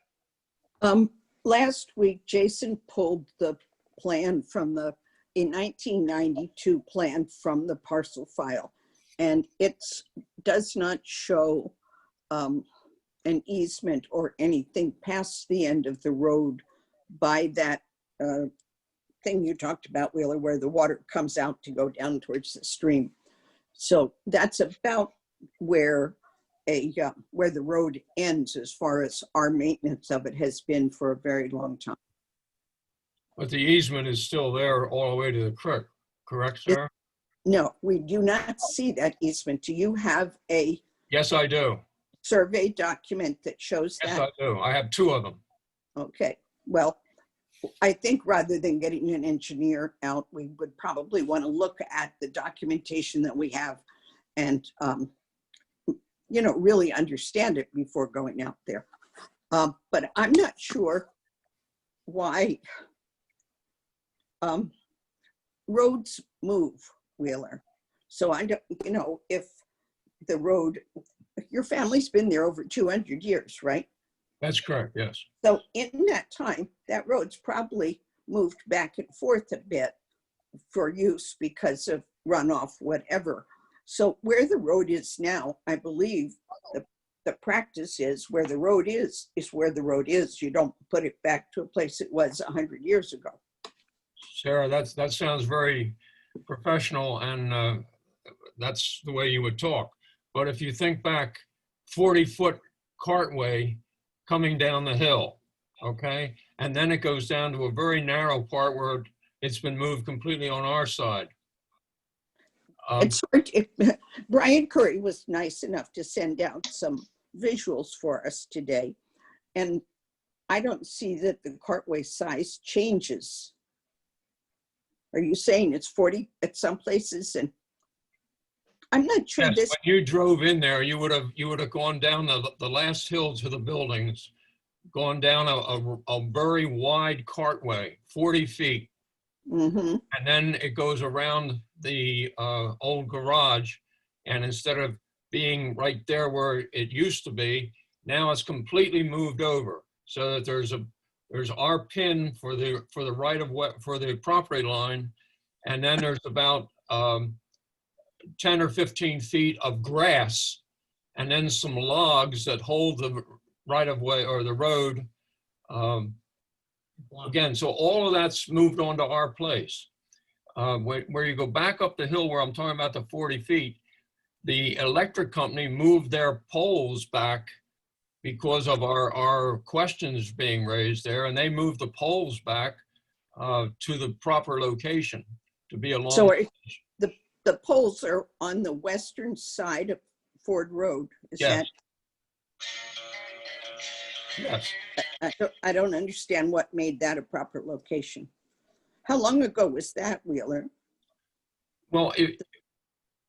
Last week, Jason pulled the plan from a 1992 plan from the parcel file, and it does not show an easement or anything past the end of the road by that thing you talked about, Wheeler, where the water comes out to go down towards the stream. So that's about where the road ends as far as our maintenance of it has been for a very long time. But the easement is still there all the way to the creek, correct, Sarah? No, we do not see that easement. Do you have a Yes, I do. survey document that shows Yes, that? I do. I have 2 of them. Okay, well, I think rather than getting an engineer out, we would probably want to look at the documentation that we have and, really understand it before going out there. But I'm not sure why roads move, Wheeler. So I don't, if the road, your family's been there over 200 years, right? That's correct, yes. So in that time, that road's probably moved back and forth a bit for use because of runoff, whatever. So where the road is now, I believe the practice is where the road is where the road is. You don't put it back to a place it was 100 years ago. Sarah, that sounds very professional, and that's the way you would talk. But if you think back, 40-foot cartway coming down the hill, okay? And then it goes down to a very narrow part where it's been moved completely on our side. It's hard Brian Curry was nice enough to send out some visuals for us today. And I don't see that the cartway size changes. Are you saying it's 40 at some places? And I'm not sure Yes, this. when you drove in there, you would have gone down the last hill to the buildings, gone down a very wide cartway, 40 feet. Mm-hmm. And then it goes around the old garage. And instead of being right there where it used to be, now it's completely moved over so that there's our pin for the right of way for the property line. And then there's about 10 or 15 feet of grass, and then some logs that hold the right of way or the road. Again, so all of that's moved onto our place. Where you go back up the hill where I'm talking about the 40 feet, the electric company moved their poles back because of our questions being raised there, and they moved the poles back to the proper location to be along. So the poles are on the western side of Ford Road. Is Yes. that? Yes. I don't understand what made that a proper location. How long ago was that, Wheeler? Well,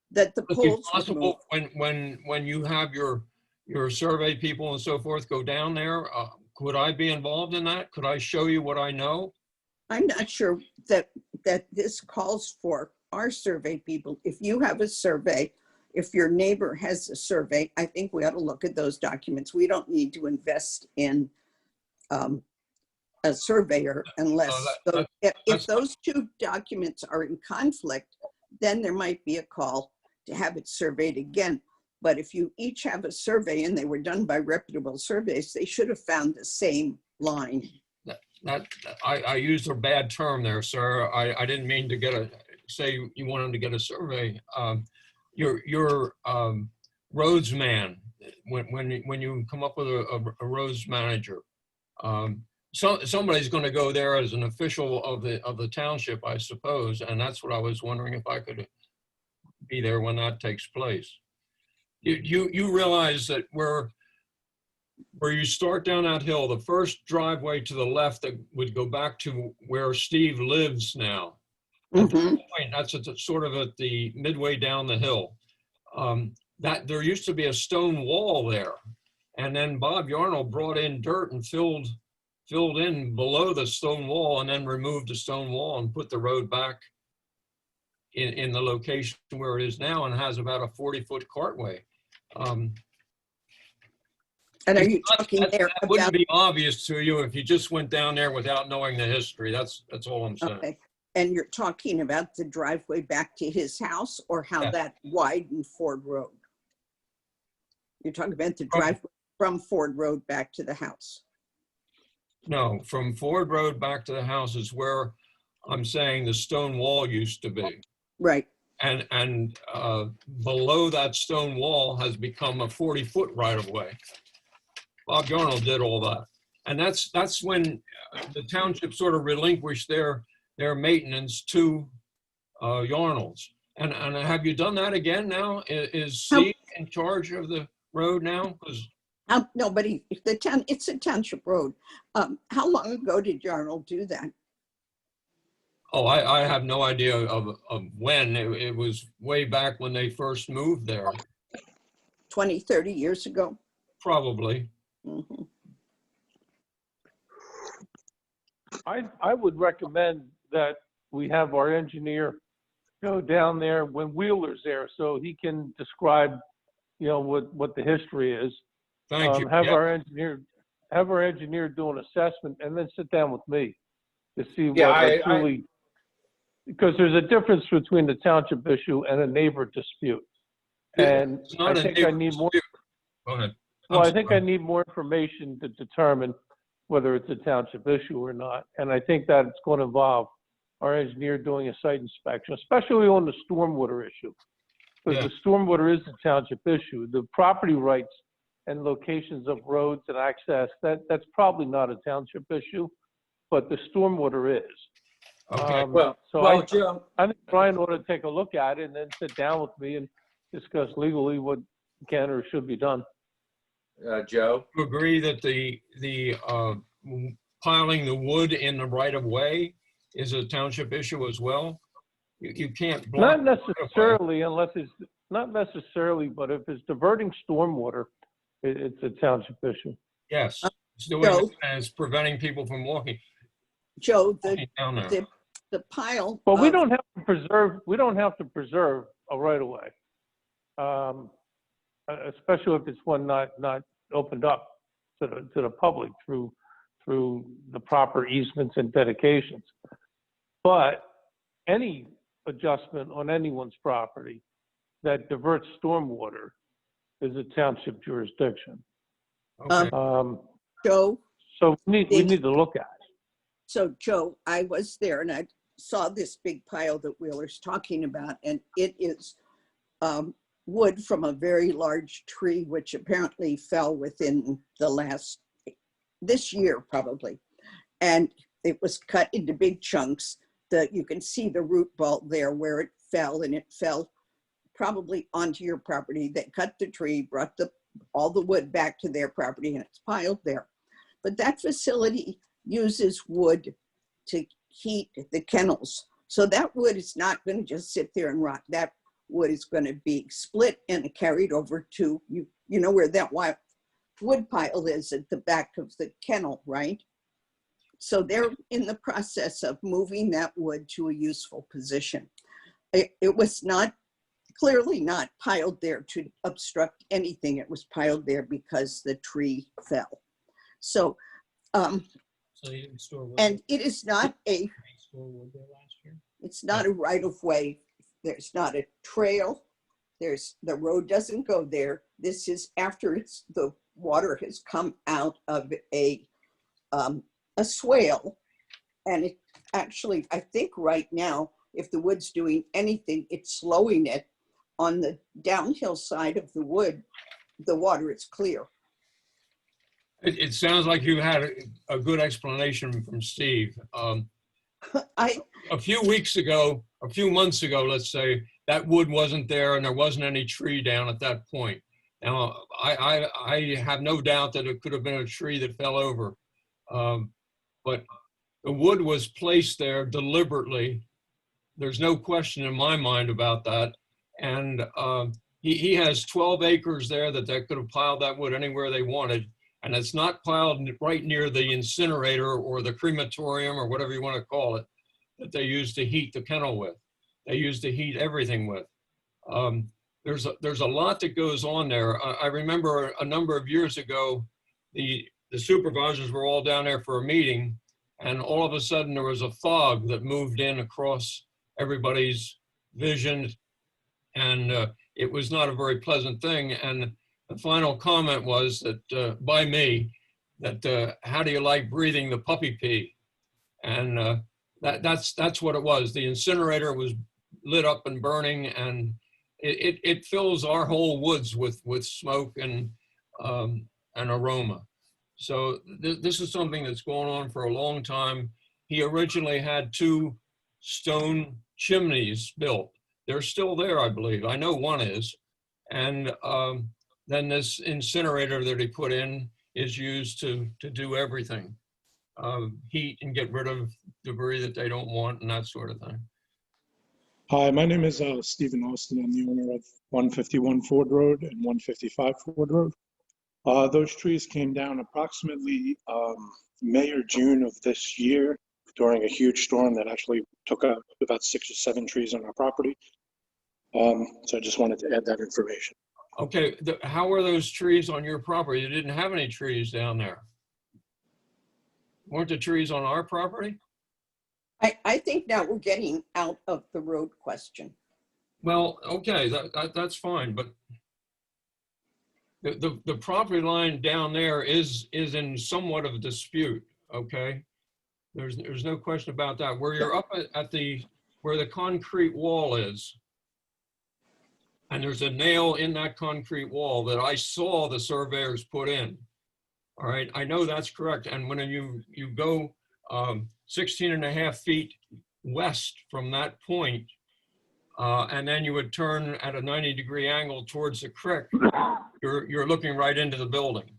that the poles it's possible when you have your survey people and so forth go down there. Could I be involved in that? Could I show you what I know? I'm not sure that this calls for our survey people. If you have a survey, if your neighbor has a survey, I think we ought to look at those documents. We don't need to invest in a surveyor unless, if those two documents are in conflict, then there might be a call to have it surveyed again. But if you each have a survey and they were done by reputable surveys, they should have found the same line. I used a bad term there, sir. I didn't mean to say you wanted to get a survey. Your roads man, when you come up with a roads manager, somebody's going to go there as an official of the township, I suppose, and that's what I was wondering if I could be there when that takes place. You realize that where you start down that hill, the first driveway to the left that would go back to where Steve lives now. At that point, that's sort of at the midway down the hill. That there used to be a stone wall there, and then Bob Yarnell brought in dirt and filled in below the stone wall, and then removed the stone wall and put the road back in the location where it is now, and has about a 40-foot cartway. And are you talking there that wouldn't be obvious to you if you just went down there without knowing the history. That's all I'm saying. Okay. And you're talking about the driveway back to his house, or how that widened Ford Road? You're talking about the driveway from Ford Road back to the house? No, from Ford Road back to the house is where I'm saying the stone wall used to be. Right. And below that stone wall has become a 40-foot right-of-way. Bob Yarnell did all that. And that's when the township sort of relinquished their maintenance to Yarnell's. And have you done that again now? Is Steve in charge of the road now? No, but it's a township road. How long ago did Yarnell do that? Oh, I have no idea of when. It was way back when they first moved there. 20, 30 years ago? Probably. Mm-hmm. I would recommend that we have our engineer go down there when Wheeler's there, so he can describe, what the history is. Thank you. Have our engineer do an assessment, and then sit down with me to see Yeah, what truly. because there's a difference between the township issue and a neighbor dispute. And It's not I a think I neighbor need more, dispute. Go ahead. well, I'm I think I sorry. need more information to determine whether it's a township issue or not. And I think that it's going to involve our engineer doing a site inspection, especially on the stormwater issue. Because Yeah. the stormwater is a township issue. The property rights and locations of roads and access, that's probably not a township issue, but the stormwater is. Okay. Well, Joe, I think Brian ought to take a look at it and then sit down with me and discuss legally what can or should be done. Joe, You agree that the piling the wood in the right of way is a township issue as well? You can't block. Not necessarily, unless it's, not necessarily, but if it's diverting stormwater, it's a township issue. Yes, it's doing Joe, as preventing people from walking Joe, down there. the pile. But we of- don't have to preserve a right of way. Especially if it's one not opened up to the public through the proper easements and dedications. But any adjustment on anyone's property that diverts stormwater is a township jurisdiction. Okay. Joe, So we need to look at it. So Joe, I was there and I saw this big pile that Wheeler's talking about, and it is wood from a very large tree, which apparently fell within this year probably. And it was cut into big chunks that you can see the root ball there where it fell, and it fell probably onto your property. They cut the tree, brought all the wood back to their property, and it's piled there. But that facility uses wood to heat the kennels. So that wood is not going to just sit there and rot. That wood is going to be split and carried over to, you know where that wood pile is at the back of the kennel, right? So they're in the process of moving that wood to a useful position. It was clearly not piled there to obstruct anything. It was piled there because the tree fell. So, So you didn't store wood? and it is not Store wood there last year? it's not a right of way. There's not a trail. The road doesn't go there. This is after the water has come out of a swale. And it actually, I think right now, if the wood's doing anything, it's slowing it. On the downhill side of the wood, the water is clear. It sounds like you had a good explanation from Steve. A few months ago, let's say, that wood wasn't there and there wasn't any tree down at that point. Now, I have no doubt that it could have been a tree that fell over. But the wood was placed there deliberately. There's no question in my mind about that. And he has 12 acres there that they could have piled that wood anywhere they wanted. And it's not piled right near the incinerator or the crematorium or whatever you want to call it, that they use to heat the kennel with. They use to heat everything with. There's a lot that goes on there. I remember a number of years ago, the supervisors were all down there for a meeting, and all of a sudden there was a fog that moved in across everybody's vision, and it was not a very pleasant thing. And the final comment was that by me, that how do you like breathing the puppy pee? And that's what it was. The incinerator was lit up and burning, and it fills our whole woods with smoke and aroma. So this is something that's going on for a long time. He originally had 2 stone chimneys built. They're still there, I believe. I know one is. And then this incinerator that he put in is used to do everything. Heat and get rid of debris that they don't want and that sort of thing. Hi, my name is Stephen Austin. I'm the owner of 151 Ford Road and 155 Ford Road. Those trees came down approximately May or June of this year during a huge storm that actually took out about 6 or 7 trees on our property. So I just wanted to add that information. Okay, how were those trees on your property? You didn't have any trees down there. Weren't the trees on our property? I think now we're getting out of the road question. Well, okay, that's fine, but the property line down there is in somewhat of a dispute, okay? There's no question about that. Where you're up at where the concrete wall is, and there's a nail in that concrete wall that I saw the surveyors put in. All right, I know that's correct. And when you go 16.5 feet west from that point, and then you would turn at a 90-degree angle towards the creek, you're looking right into the building.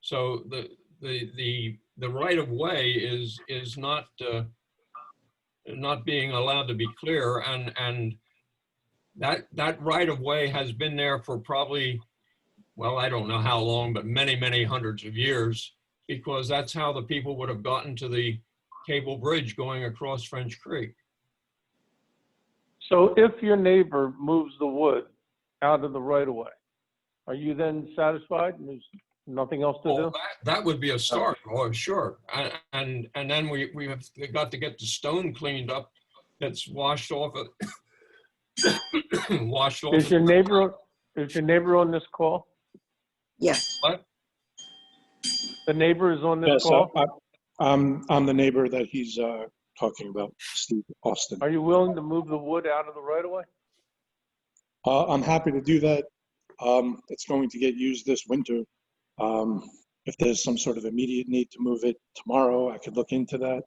So the right of way is not being allowed to be clear, and that right of way has been there for probably, well, I don't know how long, but many hundreds of years, because that's how the people would have gotten to the cable bridge going across French Creek. So if your neighbor moves the wood out of the right of way, are you then satisfied and there's nothing else to do? That would be a start, oh, sure. And then we have got to get the stone cleaned up that's washed off of, washed off. Is your neighbor on this call? Yes. What? The neighbor is on this Yes, call? I'm the neighbor that he's talking about, Steve Austin. Are you willing to move the wood out of the right of way? I'm happy to do that. It's going to get used this winter. If there's some sort of immediate need to move it tomorrow, I could look into that.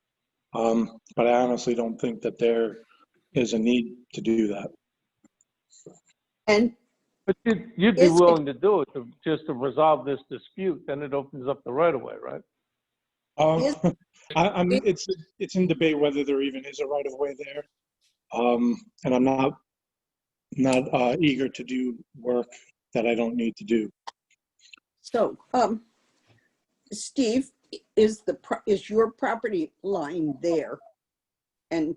But I honestly don't think that there is a need to do that. And but you'd be willing to do it just to resolve this dispute, then it opens up the right of way, right? It's in debate whether there even is a right of way there. And I'm not eager to do work that I don't need to do. So, Steve, is your property line there? And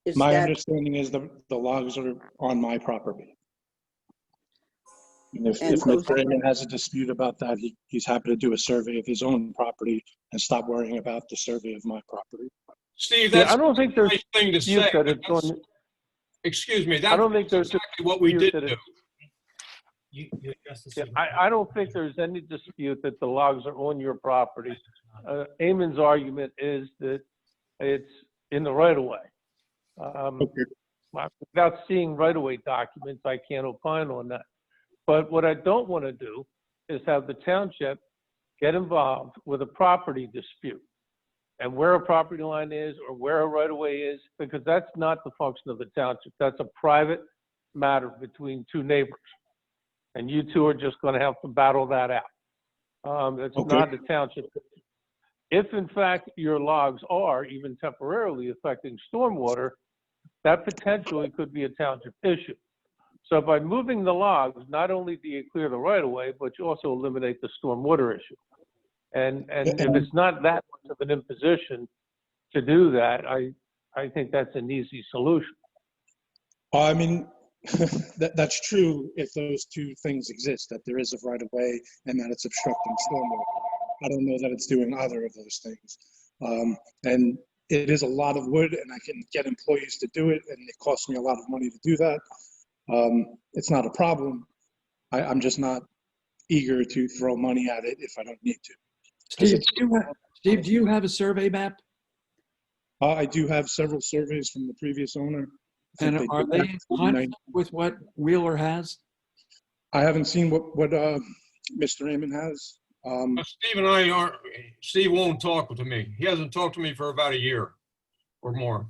is My that understanding is the logs are on my property. And if those- Mr. Raymond has a dispute about that, he's happy to do a survey of his own property and stop worrying about the survey of my property. Steve, that's I don't think there's a nice thing to dispute say. that it's on. Excuse me, I don't think there's exactly what we did dispute that do. I don't think there's any dispute that the logs are on your property. Eamon's argument is that it's in the right of way. Without seeing right of way documents, I can't opine on that. But what I don't want to do is have the township get involved with a property dispute and where a property line is or where a right of way is, because that's not the function of the township. That's a private matter between two neighbors. And you two are just going to have to battle that out. It's not the township. If in fact your logs are even temporarily affecting stormwater, that potentially could be a township issue. So by moving the logs, not only do you clear the right of way, but you also eliminate the stormwater issue. And if it's not that much of an imposition to do that, I think that's an easy solution. I mean, that's true if those two things exist, that there is a right of way and that it's obstructing stormwater. I don't know that it's doing either of those things. And it is a lot of wood and I can get employees to do it and it costs me a lot of money to do that. It's not a problem. I'm just not eager to throw money at it if I don't need to. Steve, do you have a survey map? I do have several surveys from the previous owner. And are they in conflict with what Wheeler has? I haven't seen what Mr. Raymond has. Steve and I aren't, Steve won't talk to me. He hasn't talked to me for about a year or more.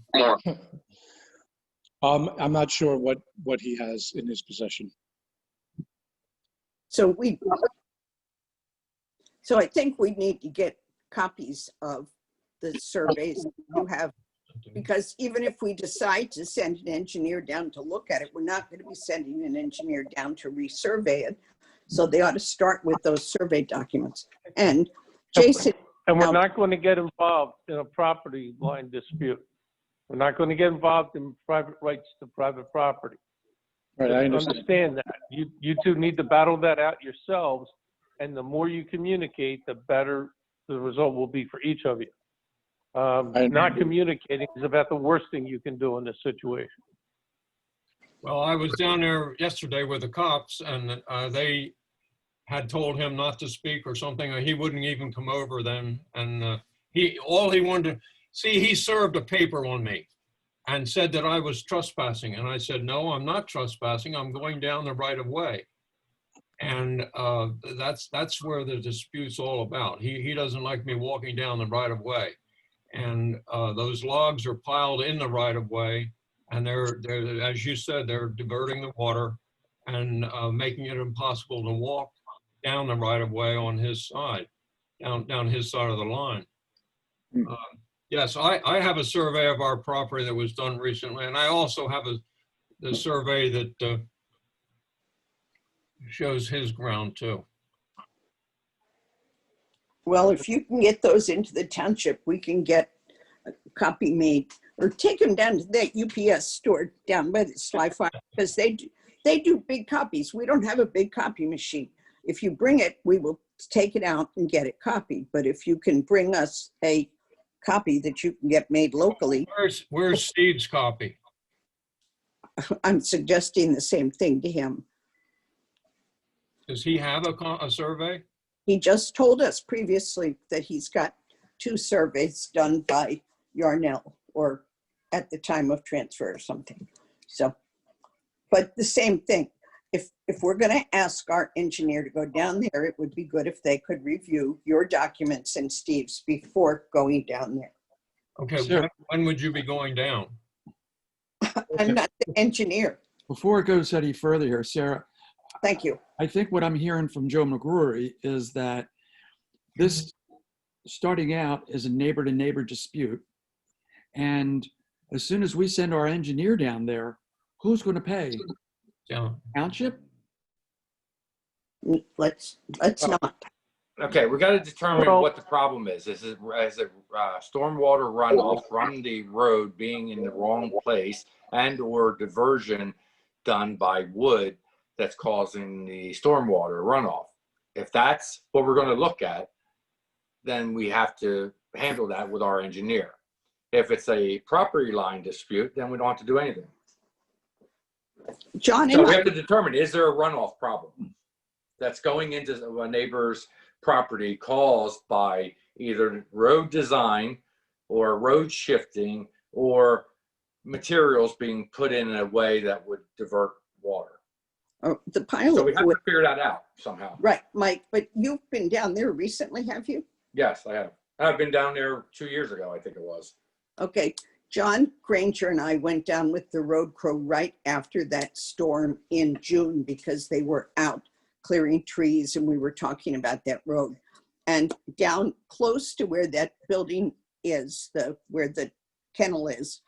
I'm not sure what he has in his possession. So I think we need to get copies of the surveys you have, because even if we decide to send an engineer down to look at it, we're not going to be sending an engineer down to resurvey it. So they ought to start with those survey documents. And Jason. And we're not going to get involved in a property line dispute. We're not going to get involved in private rights to private property. Right, I understand that. You two need to battle that out yourselves. And the more you communicate, the better the result will be for each of you. Not communicating is about the worst thing you can do in this situation. Well, I was down there yesterday with the cops, and they had told him not to speak or something, or he wouldn't even come over then. And all he wanted to see, he served a paper on me and said that I was trespassing. And I said, no, I'm not trespassing. I'm going down the right of way. And that's where the dispute's all about. He doesn't like me walking down the right of way. And those logs are piled in the right of way. And they're, as you said, they're diverting the water and making it impossible to walk down the right of way on his side, down his side of the line. Yes, I have a survey of our property that was done recently, and I also have the survey that shows his ground too. Well, if you can get those into the township, we can get a copy made, or take them down to that UPS store down by the Sly Farm, because they do big copies. We don't have a big copy machine. If you bring it, we will take it out and get it copied. But if you can bring us a copy that you can get made locally. Where's Steve's copy? I'm suggesting the same thing to him. Does he have a survey? He just told us previously that he's got 2 surveys done by Yarnell, or at the time of transfer or something. So, but the same thing. If we're going to ask our engineer to go down there, it would be good if they could review your documents and Steve's before going down there. Okay, Sure. when would you be going down? I'm not the engineer. Before it goes any further here, Sarah. Thank you. I think what I'm hearing from Joe McGrory is that this starting out is a neighbor to neighbor dispute. And as soon as we send our engineer down there, who's going to pay? Yeah. Township? Let's not. Okay, we got to determine what the problem is. Is it stormwater runoff from the road being in the wrong place and or diversion done by wood that's causing the stormwater runoff? If that's what we're going to look at, then we have to handle that with our engineer. If it's a property line dispute, then we don't have to do anything. John, so we have to determine, is there a runoff problem that's going into a neighbor's property caused by either road design or road shifting or materials being put in a way that would divert water? The pilot. So we have to figure that out somehow. Right, Mike, but you've been down there recently, have you? Yes, I have. I've been down there 2 years ago, I think it was. Okay, John Granger and I went down with the road crew right after that storm in June because they were out clearing trees and we were talking about that road. And down close to where that building is, where the kennel is,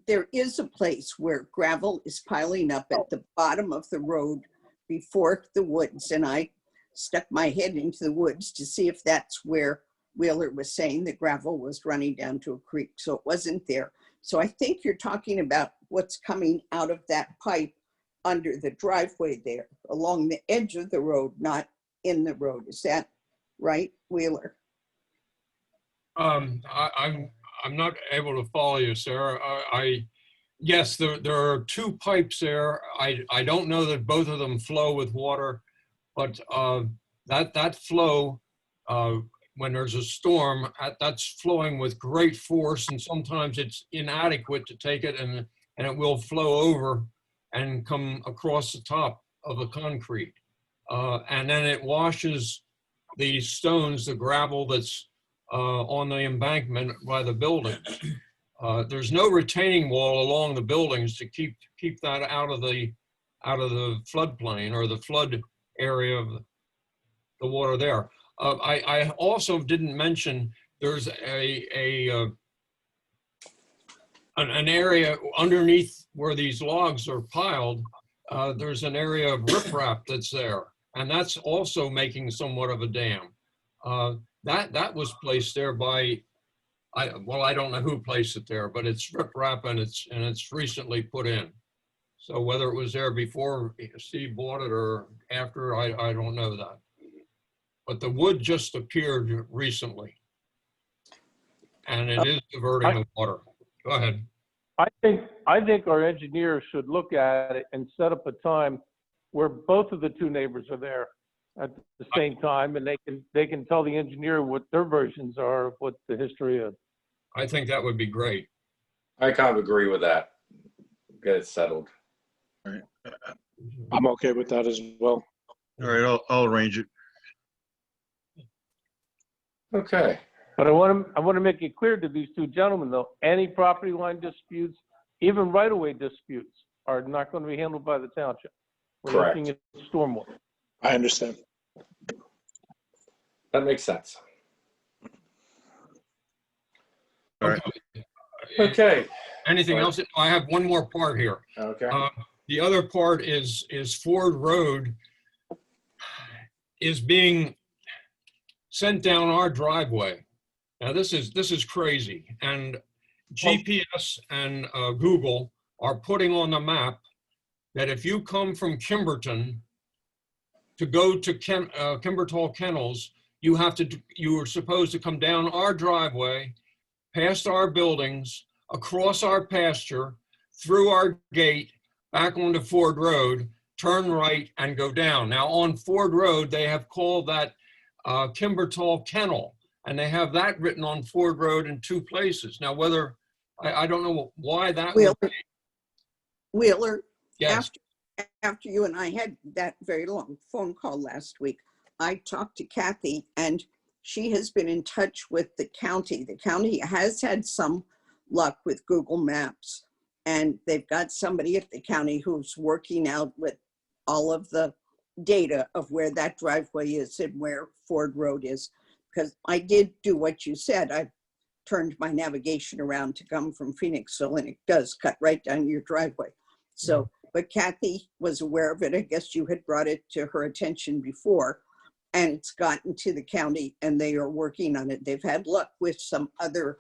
there is a place where gravel is piling up at the bottom of the road before the woods. And I stuck my head into the woods to see if that's where Wheeler was saying the gravel was running down to a creek. So it wasn't there. So I think you're talking about what's coming out of that pipe under the driveway there, along the edge of the road, not in the road. Is that right, Wheeler? I'm not able to follow you, Sarah. Yes, there are 2 pipes there. I don't know that both of them flow with water, but that flow, when there's a storm, that's flowing with great force, and sometimes it's inadequate to take it, and it will flow over and come across the top of the concrete. And then it washes the stones, the gravel that's on the embankment by the buildings. There's no retaining wall along the buildings to keep that out of the floodplain or the flood area of the water there. I also didn't mention there's an area underneath where these logs are piled. There's an area of riprap that's there, and that's also making somewhat of a dam. That was placed there by, I don't know who placed it there, but it's riprap and it's recently put in. So whether it was there before Steve bought it or after, I don't know that. But the wood just appeared recently. and it is diverting the water. Go ahead. I think our engineers should look at it and set up a time where both of the two neighbors are there at the same time, and they can tell the engineer what their versions are of what the history is. I think that would be great. I kind of agree with that. Get it settled. All right. I'm okay with that as well. All right, I'll arrange it. Okay. But I want to make it clear to these two gentlemen, though, any property line disputes, even right-of-way disputes, are not going to be handled by the township. We're Correct. looking at stormwater. I understand. That makes sense. All right. Okay. Anything else? I have one more part here. Okay. The other part is Ford Road is being sent down our driveway. Now this is crazy, and GPS and Google are putting on the map that if you come from Kimberton to go to Kimbertall Kennels, you are supposed to come down our driveway, past our buildings, across our pasture, through our gate, back onto Ford Road, turn right and go down. Now on Ford Road, they have called that Kimbertall Kennel, and they have that written on Ford Road in two places. Now whether, I don't know why that would be. Wheeler, Yes. after you and I had that very long phone call last week, I talked to Kathy, and she has been in touch with the county. The county has had some luck with Google Maps, and they've got somebody at the county who's working out with all of the data of where that driveway is and where Ford Road is. Because I did do what you said. I turned my navigation around to come from Phoenixville, and it does cut right down your driveway. So, but Kathy was aware of it. I guess you had brought it to her attention before, and it's gotten to the county and they are working on it. They've had luck with some other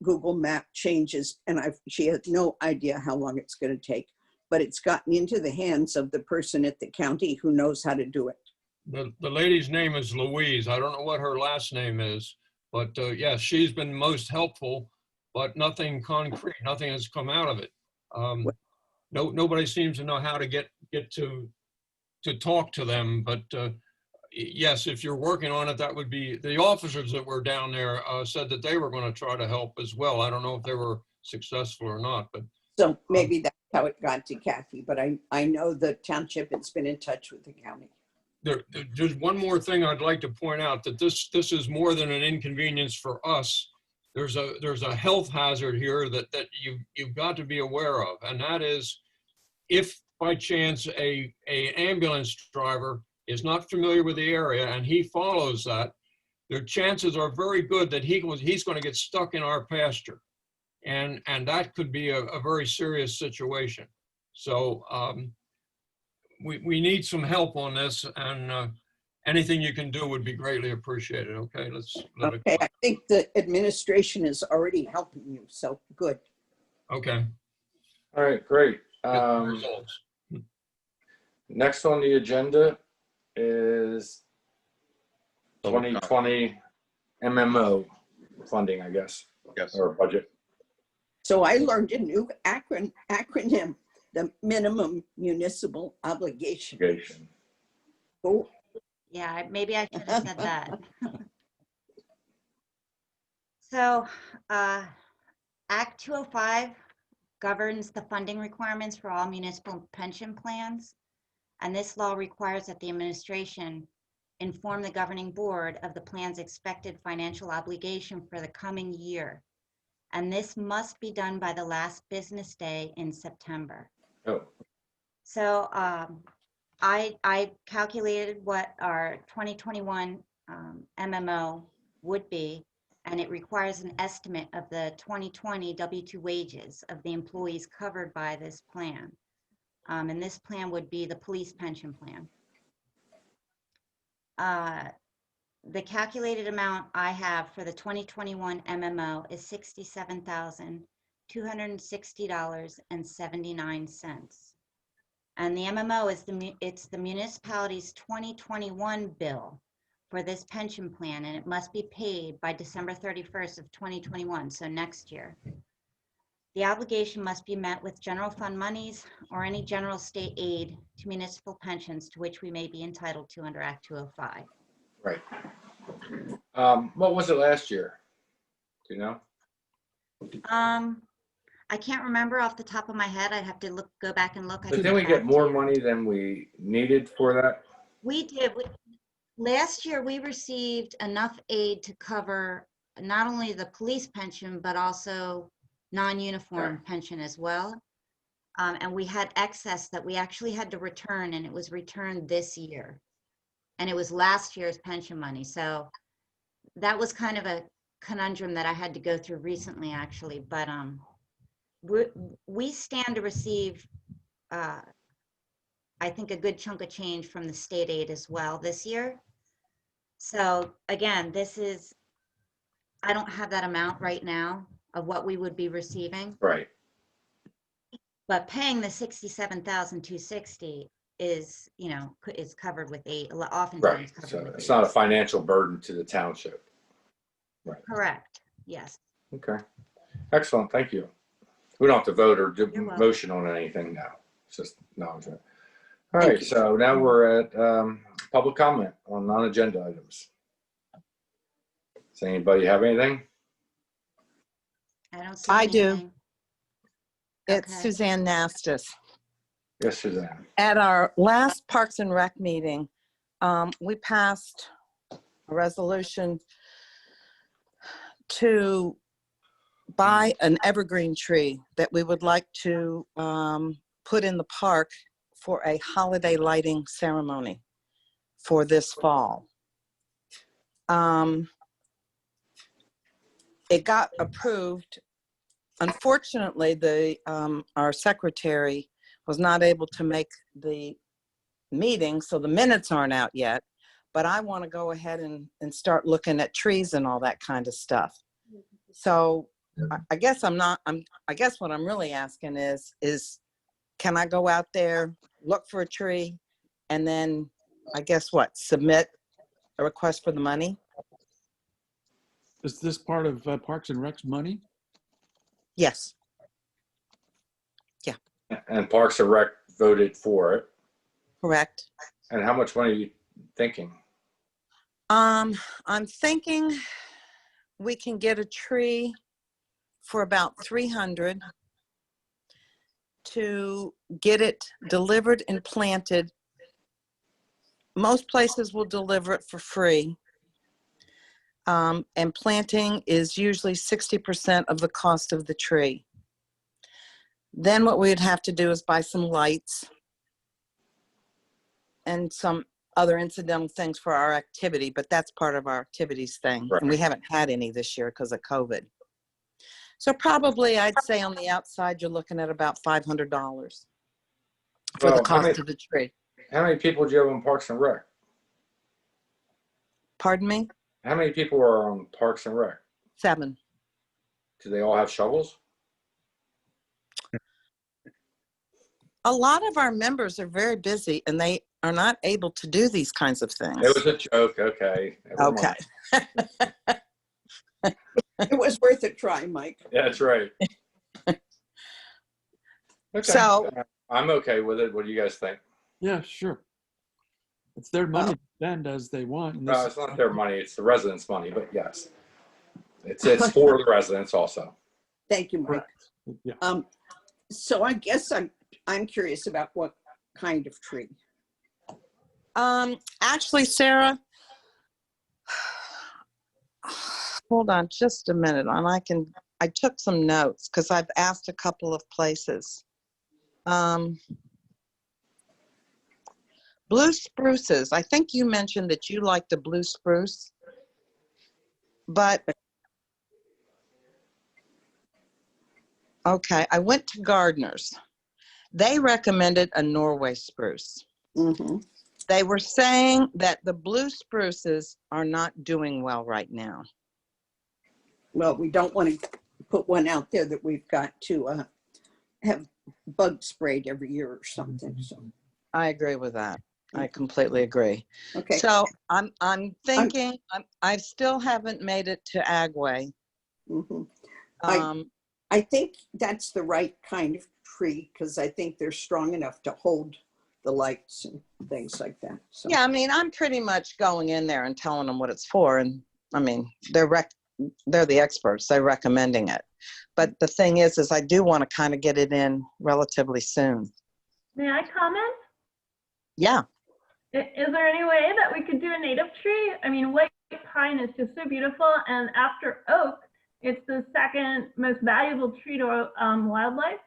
Google Map changes, and she has no idea how long it's going to take, but it's gotten into the hands of the person at the county who knows how to do it. The lady's name is Louise. I don't know what her last name is, but yes, she's been most helpful, but nothing concrete, nothing has come out of it. Nobody seems to know how to get to talk to them, but yes, if you're working on it, that would be, the officers that were down there said that they were going to try to help as well. I don't know if they were successful or not, but. So maybe that's how it got to Kathy, but I know the township has been in touch with the county. There's one more thing I'd like to point out, that this is more than an inconvenience for us. There's a health hazard here that you've got to be aware of, and that is, if by chance a ambulance driver is not familiar with the area and he follows that, their chances are very good that he's going to get stuck in our pasture, and that could be a very serious situation. So we need some help on this, and anything you can do would be greatly appreciated. Okay, let's let Okay, I think the administration is already helping you, so good. Okay. All right, great. Results. Next on the agenda is 2020 MMO funding, I guess. Yes. Or budget. So I learned a new acronym, the minimum municipal obligation. Oh. Yeah, maybe I should have said that. So Act 205 governs the funding requirements for all municipal pension plans. And this law requires that the administration inform the governing board of the plan's expected financial obligation for the coming year. And this must be done by the last business day in September. Oh. So I calculated what our 2021 MMO would be, and it requires an estimate of the 2020 W-2 wages of the employees covered by this plan. And this plan would be the police pension plan. The calculated amount I have for the 2021 MMO is $67,260.79. And the MMO is it's the municipality's 2021 bill, for this pension plan, and it must be paid by December 31st of 2021, so next year. The obligation must be met with general fund monies or any general state aid to municipal pensions to which we may be entitled to under Act 205. Right. What was it last year? Do you know? I can't remember off the top of my head. I'd have to go back and look. But didn't we get more money than we needed for that? We did. Last year, we received enough aid to cover not only the police pension, but also non-uniform pension as well. And we had excess that we actually had to return, and it was returned this year. And it was last year's pension money. So that was kind of a conundrum that I had to go through recently, actually. But we stand to receive, I think, a good chunk of change from the state aid as well this year. So again, I don't have that amount right now of what we would be receiving. Right. But paying the $67,260 is, is covered with aid, oftentimes Right. covered So with it's aid. not a financial burden to the township. Right. Correct. Yes. Okay. Excellent. Thank you. We don't have to vote or do You're welcome. motion on anything now. It's just acknowledgement. All right. So now we're at public comment on non-agenda items. Does anybody have anything? I don't see I do. anything. It's Okay. Suzanne Nastis. Yes, Suzanne. At our last Parks and Rec meeting, we passed a resolution to buy an evergreen tree that we would like to put in the park for a holiday lighting ceremony for this fall. It got approved. Unfortunately, our secretary was not able to make the meeting, so the minutes aren't out yet. But I want to go ahead and start looking at trees and all that kind of stuff. So I guess I guess what I'm really asking is can I go out there, look for a tree, and then I guess submit a request for the money? Is this part of Parks and Rec's money? Yes. Yeah. And Parks and Rec voted for it. Correct. And how much money are you thinking? I'm thinking we can get a tree for about 300 to get it delivered and planted. Most places will deliver it for free. And planting is usually 60% of the cost of the tree. Then what we'd have to do is buy some lights and some other incidental things for our activity, but that's part of our activities thing. Right. And we haven't had any this year because of COVID. So probably I'd say on the outside, you're looking at about $500 for the cost of the tree. How many people do you have on Parks and Rec? Pardon me? How many people are on Parks and Rec? 7. Do they all have shovels? A lot of our members are very busy and they are not able to do these kinds of things. It was a joke. Okay. Never Okay. mind. It was worth a try, Mike. Yeah, that's right. Okay. So I'm okay with it. What do you guys think? Yeah, sure. It's their money to spend as they want. And It's not their money. It's the residents' money, but yes. It's for the residents also. Thank you, Mike. Yeah. So I guess I'm curious about what kind of tree. Actually, Sarah, hold on just a minute. And I took some notes because I've asked a couple of places. Blue spruces. I think you mentioned that you like the blue spruce, but okay, I went to Gardeners. They recommended a Norway spruce. Mm-hmm. They were saying that the blue spruces are not doing well right now. Well, we don't want to put one out there that we've got to have bug sprayed every year or something. So I agree with that. I completely agree. Okay. So I'm thinking, I still haven't made it to Agway. Mhm. Um, I think that's the right kind of tree because I think they're strong enough to hold the lights and things like that. So. yeah, I mean, I'm pretty much going in there and telling them what it's for. And I mean, they're the experts, they're recommending it. But the thing is I do want to kind of get it in relatively soon. May I comment? Yeah. Is there any way that we could do a native tree? I mean, white pine is just so beautiful, and after oak, it's the second most valuable tree to wildlife.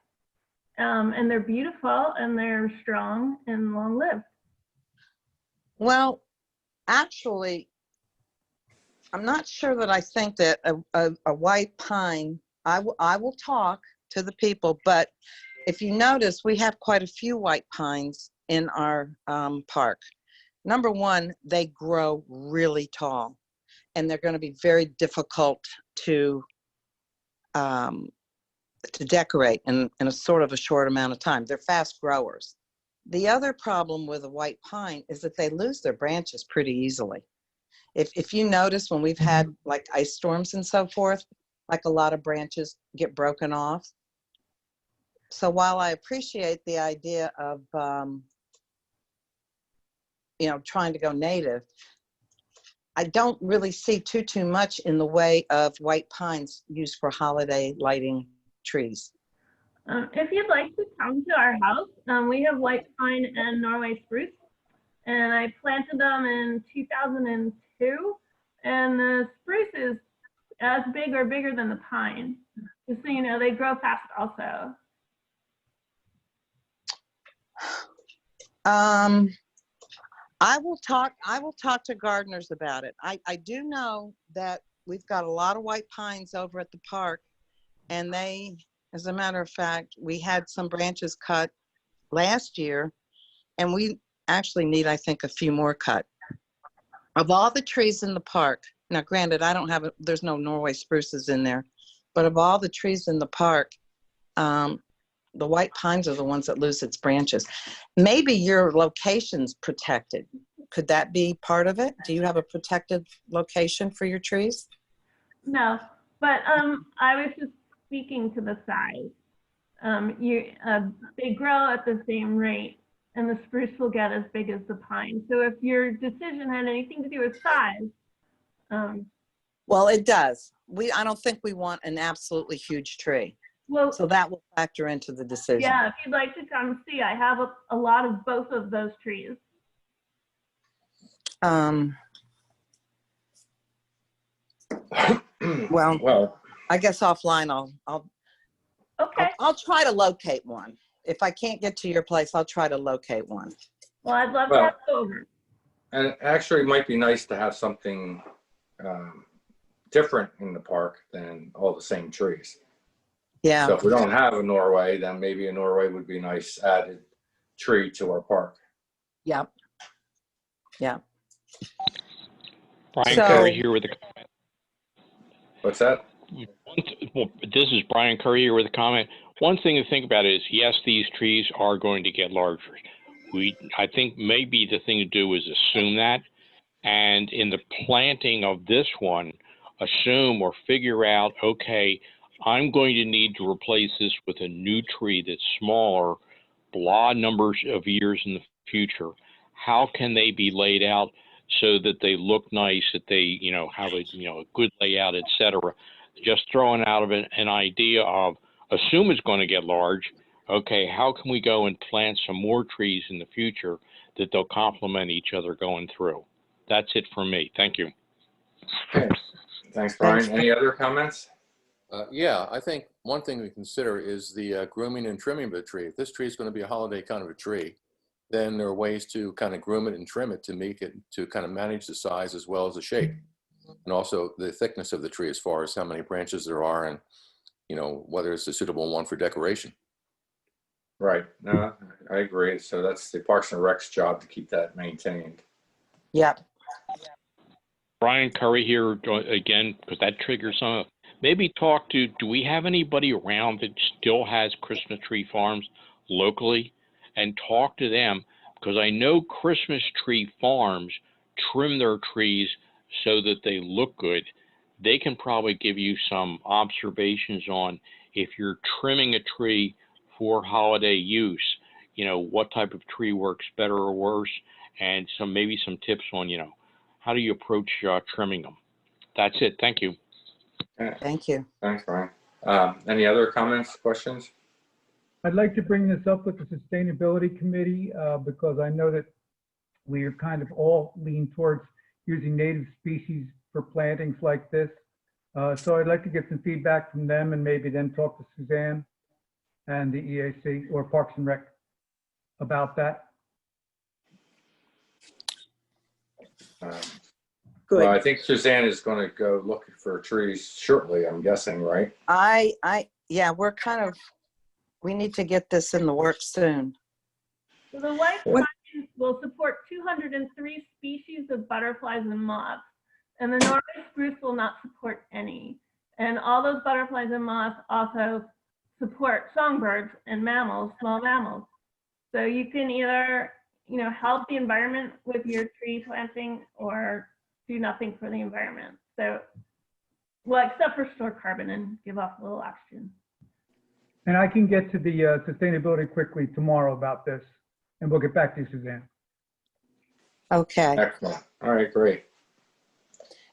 And they're beautiful, and they're strong and long-lived. Well, actually, I'm not sure that I think that a white pine, I will talk to the people, but if you notice, we have quite a few white pines in our park. Number one, they grow really tall, and they're going to be very difficult to decorate in a sort of a short amount of time. They're fast growers. The other problem with a white pine is that they lose their branches pretty easily. If you notice when we've had like ice storms and so forth, like a lot of branches get broken off. So while I appreciate the idea of, trying to go native, I don't really see too much in the way of white pines used for holiday lighting trees. If you'd like to come to our house, we have white pine and Norway spruce, and I planted them in 2002, and the spruce is as big or bigger than the pine. Just so you know, they grow fast also. I will talk to gardeners about it. I do know that we've got a lot of white pines over at the park, and they, as a matter of fact, we had some branches cut last year, and we actually need, I think, a few more cut. Of all the trees in the park, now granted, there's no Norway spruces in there, but of all the trees in the park, the white pines are the ones that lose its branches. Maybe your location's protected. Could that be part of it? Do you have a protected location for your trees? No, but I was just speaking to the size. They grow at the same rate, and the spruce will get as big as the pine. So if your decision had anything to do with size. Well, it does. I don't think we want an absolutely huge tree. Well, so that will factor into the decision. Yeah, if you'd like to come see, I have a lot of both of those trees. Well, I guess offline I'll try to locate one. If I can't get to your place, I'll try to locate one. Well, I'd love to have it over. And actually, it might be nice to have something different in the park than all the same trees. Yeah. So if we don't have a Norway, then maybe a Norway would be a nice added tree to our park. Yep. Yeah. Brian Curry here with a comment. What's that? This is Brian Curry here with a comment. One thing to think about is, yes, these trees are going to get larger. I think maybe the thing to do is assume that, and in the planting of this one, assume or figure out, okay, I'm going to need to replace this with a new tree that's smaller, blah numbers of years in the future. How can they be laid out so that they look nice, that they, have a good layout, etc. Just throwing out of an idea of assume it's going to get large. Okay, how can we go and plant some more trees in the future that they'll complement each other going through? That's it for me. Thank you. Okay. Thanks, Brian. Any other comments? Yeah, I think one thing we consider is the grooming and trimming of the tree. If this tree is going to be a holiday kind of a tree, then there are ways to kind of groom it and trim it to make it, to kind of manage the size as well as the shape. And also the thickness of the tree as far as how many branches there are and, whether it's a suitable one for decoration. Right. No, I agree. So that's the Parks and Rec's job to keep that maintained. Yep. Brian Curry here again, because that triggers some. Maybe do we have anybody around that still has Christmas tree farms locally, and talk to them, because I know Christmas tree farms trim their trees so that they look good. They can probably give you some observations on if you're trimming a tree for holiday use, what type of tree works better or worse, and maybe some tips on, how do you approach trimming them. That's it. Thank you. Thank you. Thanks, Brian. Any other comments, questions? I'd like to bring this up with the Sustainability Committee because I know that we are kind of all lean towards using native species for plantings like this. So I'd like to get some feedback from them and maybe then talk to Suzanne and the EAC or Parks and Rec about that. Good. Well, I think Suzanne is going to go looking for trees shortly, I'm guessing, right? Yeah, we need to get this in the works soon. So the white pine will support 203 species of butterflies and moths, and the Norway spruce will not support any. And all those butterflies and moths also support songbirds and mammals, small mammals. So you can either, help the environment with your tree planting or do nothing for the environment. So, well, except for store carbon and give off a little oxygen. And I can get to the sustainability quickly tomorrow about this, and we'll get back to you, Suzanne. Okay. Excellent. All right, great.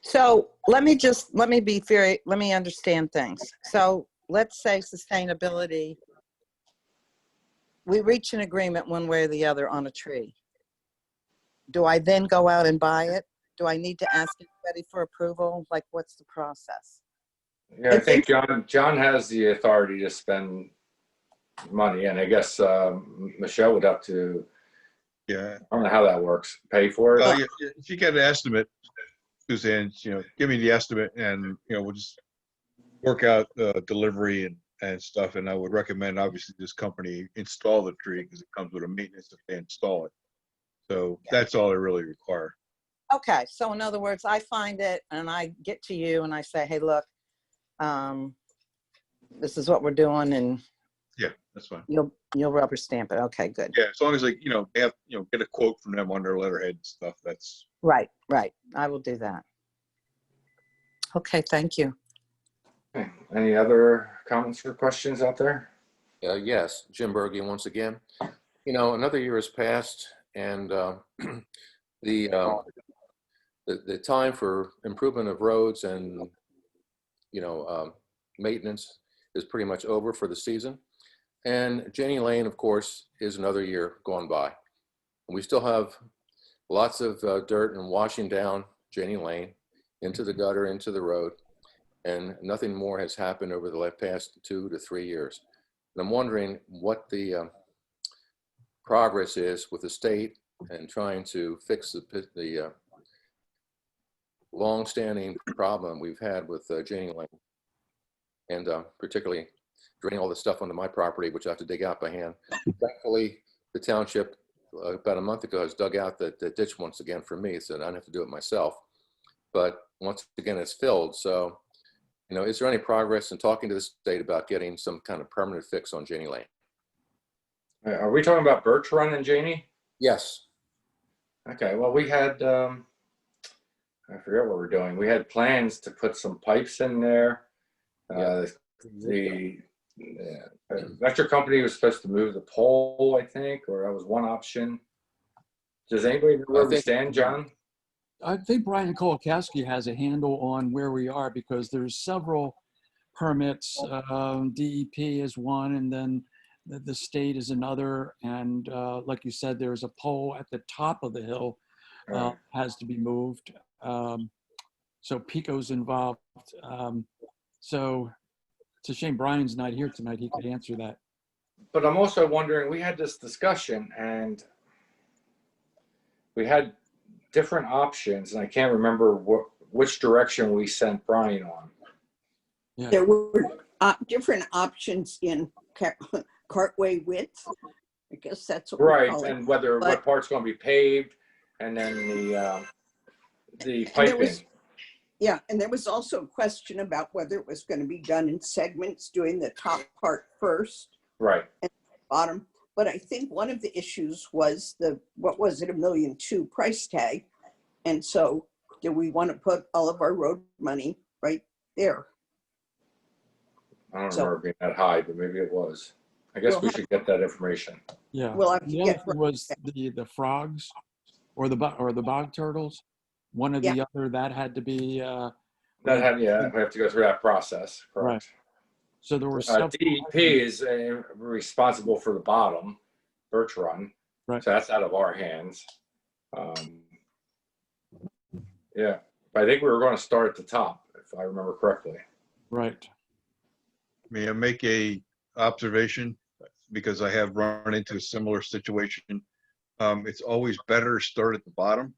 So let me understand things. So let's say sustainability, we reach an agreement one way or the other on a tree. Do I then go out and buy it? Do I need to ask anybody for approval? Like, what's the process? Yeah, I think John has the authority to spend money, and I guess Michelle would have to. Yeah. I don't know how that works. Pay for it. If you get an estimate, Suzanne, give me the estimate, and we'll just work out delivery and stuff. And I would recommend, obviously, this company install the tree because it comes with a maintenance if they install it. So that's all I really require. Okay, so in other words, I find it and I get to you and I say, hey, look, this is what we're doing, and yeah, that's fine. You'll rubber stamp it. Okay, good. Yeah, as long as they have get a quote from them on their letterhead and stuff. That's right. I will do that. Okay, thank you. Okay. Any other comments or questions out there? Yes, Jim Berge once again. Another year has passed, and the time for improvement of roads and maintenance is pretty much over for the season. And Jenny Lane, of course, is another year gone by. And we still have lots of dirt and washing down Jenny Lane into the gutter, into the road. And nothing more has happened over the past 2 to 3 years. And I'm wondering what the progress is with the state and trying to fix the long-standing problem we've had with Jenny Lane. And particularly draining all the stuff onto my property, which I have to dig out by hand. Thankfully, the township about a month ago has dug out the ditch once again for me, so I don't have to do it myself. But once again, it's filled. So, is there any progress in talking to the state about getting some kind of permanent fix on Janie Lane? Are we talking about Birch Run and Janie? Yes. Okay, well, we had, I forget what we're doing. We had plans to put some pipes in there. The electric company was supposed to move the pole, I think, or that was one option. Does anybody know where we stand, John? I think Brian Kolakowski has a handle on where we are because there's several permits. DEP is one, and then the state is another. And like you said, there's a pole at the top of the hill has to be moved. So Pico's involved. So it's a shame Brian's not here tonight. He could answer that. But I'm also wondering, we had this discussion and we had different options, and I can't remember which direction we sent Brian on. Yeah. There were different options in cartway width. I guess that's what we call it. And whether what part's going to be paved, and then the piping. Yeah, and there was also a question about whether it was going to be done in segments, doing the top part first, right, and bottom. but I think one of the issues was what was it, $1.2 million price tag. And so do we want to put all of our road money right there? I don't So- remember being that high, but maybe it was. I guess We'll we have- should get that information. Yeah. We'll have to The other get thing was the frogs or the bog turtles. One or the other that had to be. We have to go through that process. Correct. Right. So there was stuff. DEP is responsible for the bottom, Birch Run. Right. So that's out of our hands. Yeah, but I think we were going to start at the top, if I remember correctly. Right. May I make a observation? Because I have run into a similar situation. It's always better to start at the bottom.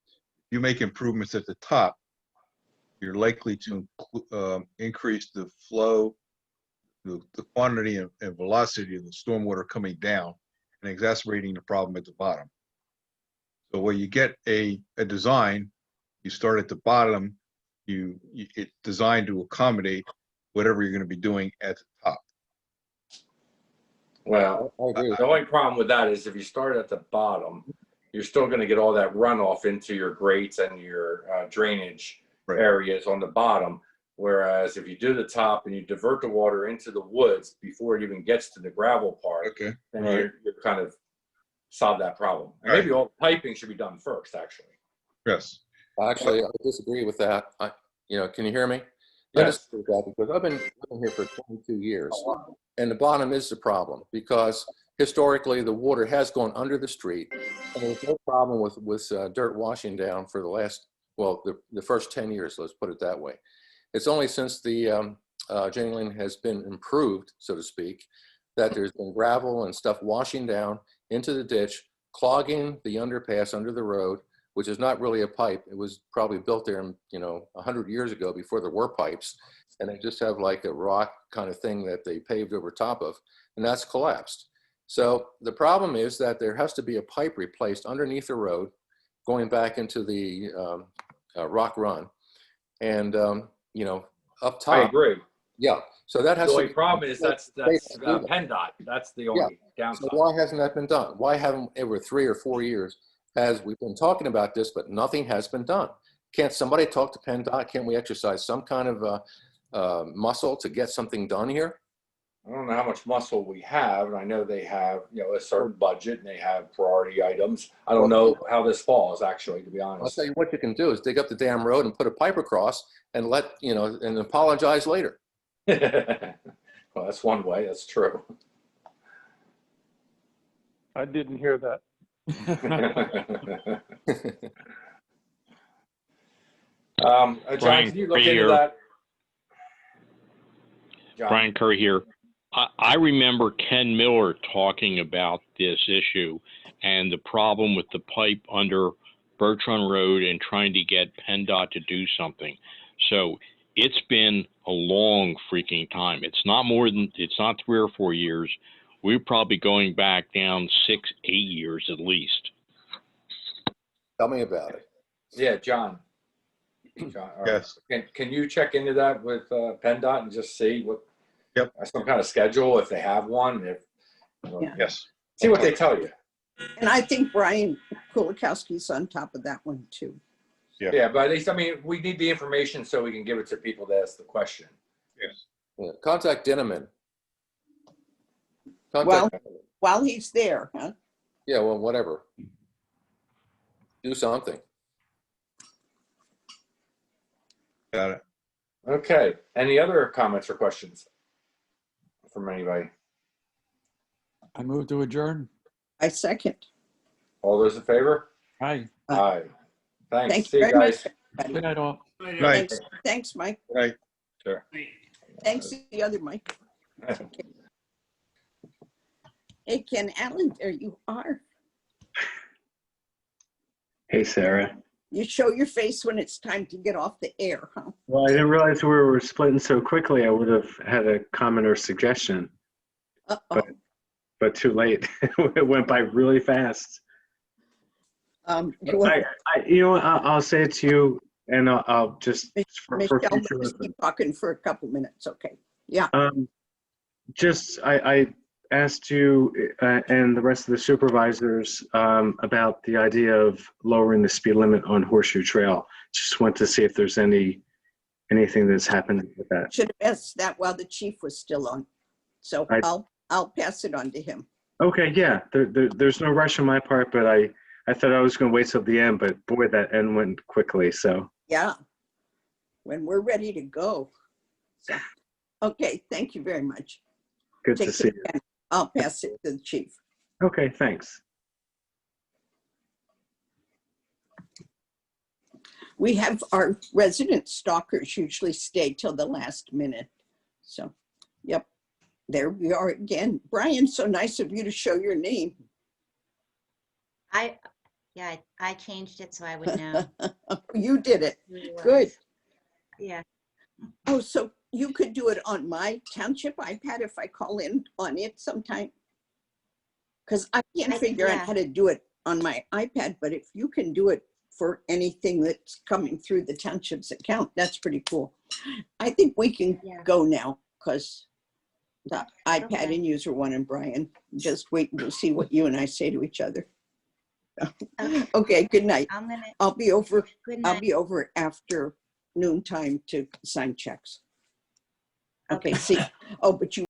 If you make improvements at the top, you're likely to increase the flow, the quantity and velocity of the stormwater coming down and exacerbating the problem at the bottom. So when you get a design, you start at the bottom, it's designed to accommodate whatever you're going to be doing at the top. Well, the only problem with that is if you start at the bottom, you're still going to get all that runoff into your grates and your drainage areas on the bottom. Whereas if you do the top and you divert the water into the woods before it even gets to the gravel part, then you're kind of solve that problem. And maybe all the piping should be done first, actually. Yes. Actually, I disagree with that. Can you hear me? Yes. I disagree with that because I've been living here for 22 years. And the bottom is the problem because historically the water has gone under the street. And there's no problem with dirt washing down for the last, the first 10 years, let's put it that way. It's only since the Jenny Lane has been improved, so to speak, that there's been gravel and stuff washing down into the ditch, clogging the underpass under the road, which is not really a pipe. It was probably built there, 100 years ago before there were pipes. And they just have like a rock kind of thing that they paved over top of, and that's collapsed. So the problem is that there has to be a pipe replaced underneath the road going back into the rock run. And, up top. I agree. Yeah. So that has the to only be, problem is that's PennDOT. That's the only downside. So why hasn't that been done? Why haven't over 3 or 4 years we've been talking about this, but nothing has been done? Can't somebody talk to PennDOT? Can't we exercise some kind of muscle to get something done here? I don't know how much muscle we have, and I know they have, a certain budget and they have priority items. I don't know how this falls, actually, to be honest. I'll tell you what you can do is dig up the damn road and put a pipe across and and apologize later. Well, that's one way. That's true. I didn't hear that. John, Brian can you look Curry into here. that? John? Brian Curry here. I remember Ken Miller talking about this issue and the problem with the pipe under Bertrand Road and trying to get PennDOT to do something. So it's been a long freaking time. It's not 3 or 4 years. We're probably going back down 6, 8 years at least. Tell me about it. Yeah, John. Yes. Can you check into that with PennDOT and just see what some kind of schedule if they have one? Yes. See what they tell you. And I think Brian Kulikowski's on top of that one too. Yeah, but at least, we need the information so we can give it to people to ask the question. Yes. Yeah. Contact Dinneman. While he's there, huh? Yeah, well, whatever. Do something. Got it. Okay. Any other comments or questions from anybody? I move to adjourn. I second. All those in favor? Aye. Aye. Thanks. Thank See you you very guys. much. Good night, all. Right. Thanks, Mike. Right. Sure. Thanks to the other Mike. Hey, Ken Allen, there you are. Hey, Sarah. You show your face when it's time to get off the air, huh? Well, I didn't realize we were splitting so quickly. I would have had a comment or suggestion, but too late. It went by really fast. I'll say it to you, and I'll just for Michelle, future just keep talking for a couple minutes, okay? Yeah. I asked you and the rest of the supervisors about the idea of lowering the speed limit on Horseshoe Trail. Just want to see if there's anything that's happened with that. Should have asked that while the chief was still on. So I'll pass it on to him. Okay, yeah. There's no rush on my part, but I thought I was going to wait till the end, but boy, that end went quickly. So Yeah, when we're ready to go. So, okay, thank you very much. Good to see you. I'll pass it to the chief. Okay, thanks. We have our resident stalkers usually stay till the last minute. So, yep, there we are again. Brian, so nice of you to show your name. I changed it so I would know. You did it. Really Good. Yeah. Oh, so you could do it on my township iPad if I call in on it sometime? Because I can't figure out how to do it on my iPad, but if you can do it for anything that's coming through the township's account, that's pretty cool. I think we can go now because the iPad and user one and Brian, just wait and we'll see what you and I say to each other. Okay, good night. I'll be over after noontime to sign checks. Okay, see. Oh, but you